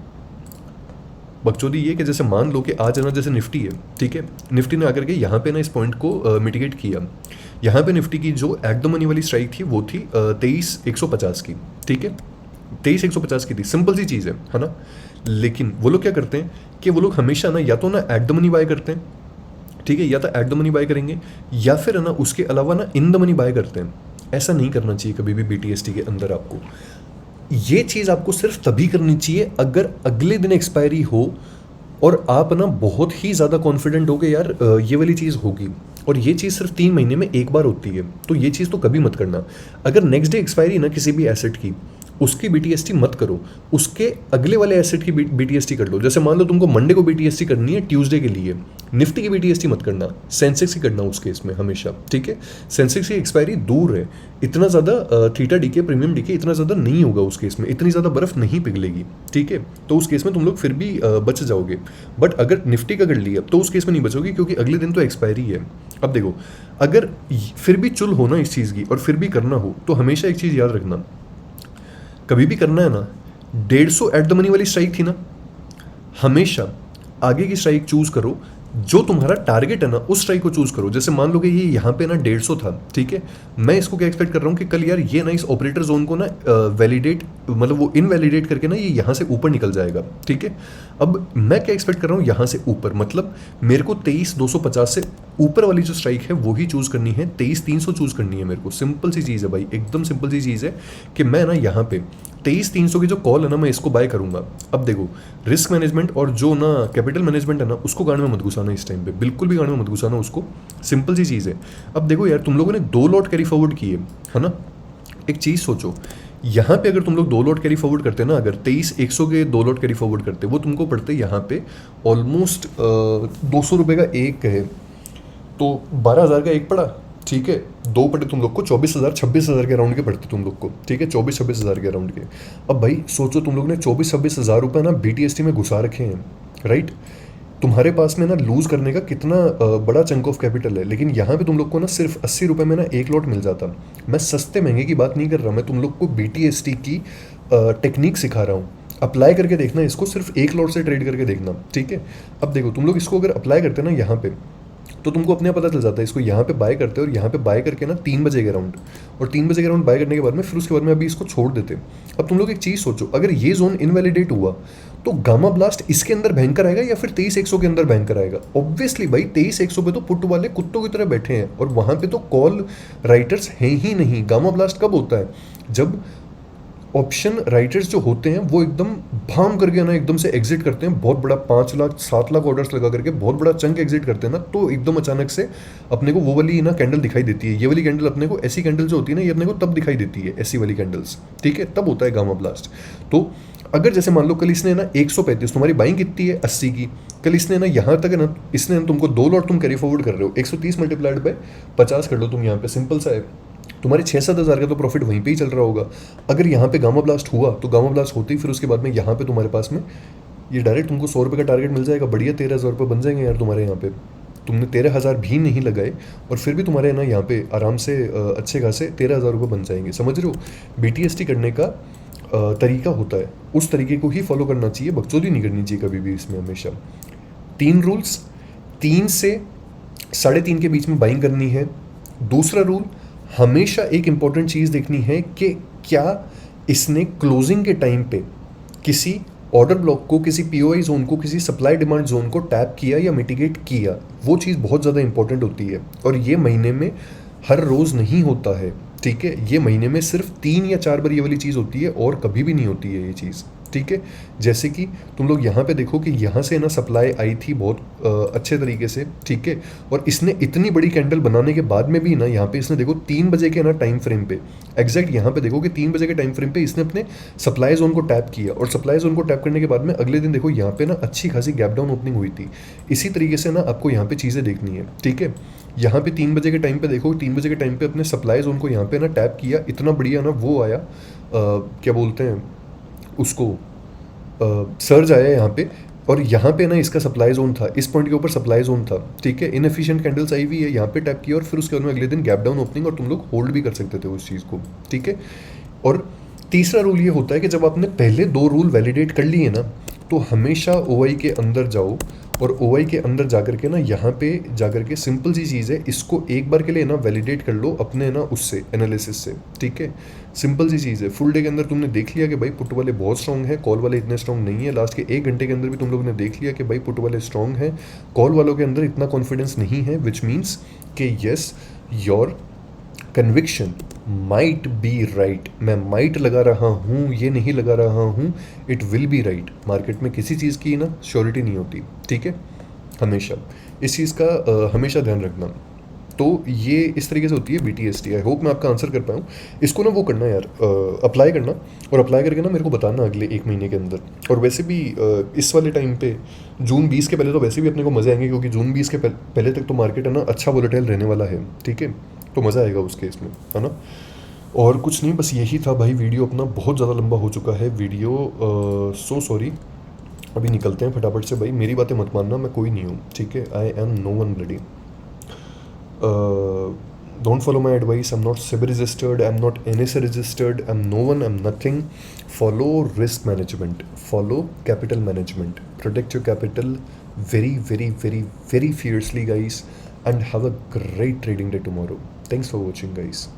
बकचोदी ये कि जैसे मान लो कि आज है ना, जैसे निफ्टी है, ठीक है, निफ्टी ने आकर के यहाँ पे ना इस पॉइंट को मिटिगेट किया। यहाँ पे निफ्टी की जो एट द मनी वाली स्ट्राइक थी वो थी 23,150 की, ठीक है, 23,150 की थी, सिंपल सी चीज़ है ना। लेकिन वो लोग क्या करते हैं कि वो लोग हमेशा ना या तो ना एट द मनी बाय करते हैं, ठीक है, या तो एट द मनी बाय करेंगे, या फिर है ना उसके अलावा ना इन द मनी बाय करते हैं। ऐसा नहीं करना चाहिए कभी भी बीटीएसटी के अंदर आपको। ये चीज़ आपको सिर्फ तभी करनी चाहिए अगर अगले दिन एक्सपायरी हो और आप ना बहुत ही ज़्यादा कॉन्फिडेंट हो कि यार ये वाली चीज़ होगी, और ये चीज़ सिर्फ 3 महीने में एक बार होती है, तो ये चीज़ तो कभी मत करना। अगर नेक्स्ट डे एक्सपायरी ना किसी भी एसेट की, उसकी बीटीएसटी मत करो, उसके अगले वाले एसेट की बीटीएसटी कर लो। जैसे मान लो तुमको मंडे को बीटीएसटी करनी है ट्यूसडे के लिए, निफ्टी की बीटीएसटी मत करना, सेंसेक्स की करना उस केस में हमेशा, ठीक है। सेंसेक्स की एक्सपायरी दूर है, इतना ज़्यादा थीटा डीके प्रीमियम डीके इतना ज़्यादा नहीं होगा उस केस में, इतनी ज़्यादा बर्फ़ नहीं पिघलेगी, ठीक है, तो उस केस में तुम लोग फिर भी बच जाओगे। बट अगर निफ्टी का कर लिया तो उस केस में नहीं बचोगे, क्योंकि अगले दिन तो एक्सपायरी है। अब देखो, अगर फिर भी चुल हो ना इस चीज़ की और फिर भी करना हो, तो हमेशा एक चीज़ याद रखना, कभी भी करना है ना, 150 एट द मनी वाली स्ट्राइक थी ना, हमेशा आगे की स्ट्राइक चूज करो, जो तुम्हारा टारगेट है ना उस स्ट्राइक को चूज करो। जैसे मान लो कि ये यहाँ पे ना 150 था, ठीक है, मैं इसको क्या एक्सपेक्ट कर रहा हूँ कि कल यार ये ना इस ऑपरेटर जोन को ना वैलिडेट, मतलब वो इनवैलिडेट करके ना ये यहाँ से ऊपर निकल जाएगा, ठीक है। अब मैं क्या एक्सपेक्ट कर रहा हूँ यहाँ से ऊपर, मतलब मेरे को 23,250 से ऊपर वाली जो स्ट्राइक है वो ही चूज करनी है, 23,300 चूज करनी है मेरे को। सिंपल सी चीज़ है भाई, एकदम सिंपल सी चीज़ है कि मैं ना यहाँ पे 23,300 की जो कॉल है ना, मैं इसको बाय करूंगा। अब देखो, रिस्क मैनेजमेंट और जो ना कैपिटल मैनेजमेंट है ना, उसको गांड में मत घुसाना इस टाइम पे, बिल्कुल भी गांड में मत घुसाना उसको, सिंपल सी चीज़ है। अब देखो यार, तुम लोगों ने 2 लॉट कैरी फॉरवर्ड किए है ना, एक चीज़ सोचो, यहाँ पे अगर तुम लोग 2 लॉट कैरी फॉरवर्ड करते ना, अगर 23,100 के 2 लॉट कैरी फॉरवर्ड करते, वो तुमको पड़ते यहाँ पे ऑलमोस्ट 200 रुपये का एक है, तो 12,000 का एक पड़ा, ठीक है, 2 पड़े तुम लोग को 24,000 26,000 के अराउंड के पड़ते तुम लोग को, ठीक है, 24-26,000 के अराउंड के। अब भाई सोचो, तुम लोग ने 24-26,000 रुपये ना बीटीएसटी में घुसा रखे हैं, राइट। तुम्हारे पास में ना लूज करने का कितना बड़ा चंक ऑफ कैपिटल है, लेकिन यहाँ पे तुम लोग को ना सिर्फ 80 रुपये में ना एक लॉट मिल जाता। मैं सस्ते महंगे की बात नहीं कर रहा, मैं तुम लोग को बीटीएसटी की टेक्निक सिखा रहा हूँ, अप्लाई करके देखना इसको, सिर्फ एक लॉट से ट्रेड करके देखना, ठीक है। अब देखो, तुम लोग इसको अगर अप्लाई करते ना यहाँ पे, तो तुमको अपने पता चल जाता है, इसको यहाँ पे बाय करते हैं और यहाँ पे बाय करके ना 3 बजे के अराउंड, और 3 बजे के अराउंड बाय करने के बाद में फिर उसके बाद में अभी इसको छोड़ देते। अब तुम लोग एक चीज़ सोचो, अगर ये जोन इनवैलिडेट हुआ तो गामा ब्लास्ट इसके अंदर भयंकर आएगा या फिर 23,100 के अंदर भयंकर आएगा? ऑब्वियसली भाई 23,100 पे तो पुट वाले कुत्तों की तरह बैठे हैं, और वहाँ पे तो कॉल राइटर्स हैं ही नहीं। गामा ब्लास्ट कब होता है? जब ऑप्शन राइटर्स जो होते हैं वो एकदम भाम करके ना एकदम से एग्जिट करते हैं, बहुत बड़ा 5 लाख 7 लाख ऑर्डर्स लगा करके बहुत बड़ा चंक एग्जिट करते हैं ना, तो एकदम अचानक से अपने को वो वाली ना कैंडल दिखाई देती है। ये वाली कैंडल अपने को, ऐसी कैंडल जो होती है ना, ये अपने को तब दिखाई देती है, ऐसी वाली कैंडल्स, ठीक है, तब होता है गामा ब्लास्ट। तो अगर जैसे मान लो कल इसने ना 135, तुम्हारी बाइंग कितनी है 80 की, कल इसने ना यहाँ तक है ना, इसने ना तुमको 2 लॉट तुम कैरी फॉरवर्ड कर रहे हो, 130 मल्टीप्लाइड बाय 50 कर लो तुम यहाँ पे, सिंपल सा है, तुम्हारे 6-7 हज़ार का तो प्रॉफिट वहीं पे ही चल रहा होगा। अगर यहाँ पे गामा ब्लास्ट हुआ तो गामा ब्लास्ट होते ही फिर उसके बाद में यहाँ पे तुम्हारे पास में ये डायरेक्ट तुमको 100 रुपये का टारगेट मिल जाएगा, बढ़िया 13,000 रुपये बन जाएंगे यार तुम्हारे यहाँ पे। तुमने 13,000 भी नहीं लगाए और फिर भी तुम्हारे ना यहाँ पे आराम से अच्छे खासे 13,000 रुपये बन जाएंगे। समझ रहे हो? बीटीएसटी करने का तरीका होता है, उस तरीके को ही फॉलो करना चाहिए, बकचोदी नहीं करनी चाहिए कभी भी इसमें। हमेशा 3 रूल्स, 3 से 3.5 के बीच में बाइंग करनी है। दूसरा रूल, हमेशा एक इंपॉर्टेंट चीज़ देखनी है कि क्या इसने क्लोजिंग के टाइम पे किसी ऑर्डर ब्लॉक को, किसी पीओआई जोन को, किसी सप्लाई डिमांड जोन को टैप किया या मिटिगेट किया। वो चीज़ बहुत ज़्यादा इंपॉर्टेंट होती है, और ये महीने में हर रोज़ नहीं होता है, ठीक है। ये महीने में सिर्फ 3 या 4 बार ये वाली चीज़ होती है, और कभी भी नहीं होती है ये चीज़, ठीक है। जैसे कि तुम लोग यहाँ पे देखो कि यहाँ से ना सप्लाई आई थी बहुत अच्छे तरीके से, ठीक है, और इसने इतनी बड़ी कैंडल बनाने के बाद में भी ना यहाँ पे इसने देखो 3 बजे के ना टाइम फ्रेम पे, एग्जैक्ट यहाँ पे देखो कि 3 बजे के टाइम फ्रेम पे इसने अपने सप्लाई जोन को टैप किया, और सप्लाई जोन को टैप करने के बाद में अगले दिन देखो यहाँ पे ना अच्छी खासी गैप डाउन ओपनिंग हुई थी। इसी तरीके से ना आपको यहाँ पे चीज़ें देखनी है, ठीक है। यहाँ पे 3 बजे के टाइम पे देखो, 3 बजे के टाइम पे अपने सप्लाई जोन को यहाँ पे ना टैप किया, इतना बढ़िया ना वो आया, क्या बोलते हैं उसको, सर्ज आया यहाँ पे, और यहाँ पे ना इसका सप्लाई जोन था, इस पॉइंट के ऊपर सप्लाई जोन था, ठीक है। इनएफिशिएंट कैंडल्स आई हुई है, यहाँ पे टैप किया और फिर उसके बाद में अगले दिन गैप डाउन ओपनिंग, और तुम लोग होल्ड भी कर सकते थे उस चीज़ को, ठीक है। और तीसरा रूल ये होता है कि जब आपने पहले 2 रूल वैलिडेट कर लिए ना, तो हमेशा ओआई के अंदर जाओ, और ओआई के अंदर जाकर के ना यहाँ पे जाकर के सिंपल सी चीज़ है, इसको एक बार के लिए ना वैलिडेट कर लो अपने ना उससे एनालिसिस से, ठीक है। सिंपल सी चीज़ है, फुल डे के अंदर तुमने देख लिया कि भाई पुट वाले बहुत स्ट्रॉन्ग है, कॉल वाले इतने स्ट्रॉन्ग नहीं है। लास्ट के 1 घंटे के अंदर भी तुम लोगों ने देख लिया कि भाई पुट वाले स्ट्रॉन्ग है, कॉल वालों के अंदर इतना कॉन्फिडेंस नहीं है, विच मीन्स कि yes your conviction might be right. मैं माइट लगा रहा हूँ, ये नहीं लगा रहा हूँ, it will be right. Market में किसी चीज़ की ना श्योरिटी नहीं होती, ठीक है। हमेशा इस चीज़ का हमेशा ध्यान रखना। तो ये इस तरीके से होती है BTST। आई होप मैं आपका आंसर कर पाऊँ। इसको ना वो करना यार, अप्लाई करना, और अप्लाई करके ना मेरे को बताना अगले 1 महीने के अंदर। और वैसे भी इस वाले टाइम पे जून 20 के पहले तो वैसे भी अपने को मज़े आएंगे, क्योंकि जून 20 के पहले तक तो मार्केट है ना अच्छा वोलेटाइल रहने वाला है, ठीक है। तो मज़ा आएगा उस केस में, है ना। और कुछ नहीं, बस यही था भाई। वीडियो अपना बहुत ज़्यादा लंबा हो चुका है वीडियो, सो सॉरी। अभी निकलते हैं फटाफट से भाई, मेरी बातें मत मानना, मैं कोई नहीं हूँ, ठीक है। I am no one bloody. Don't follow my advice. I'm not SEBI registered. I'm not NSA registered. I'm no one. I'm nothing. Follow risk management. Follow capital management. Protect your capital very, very, very, very fiercely, guys. And have a great trading day tomorrow. Thanks for watching, guys.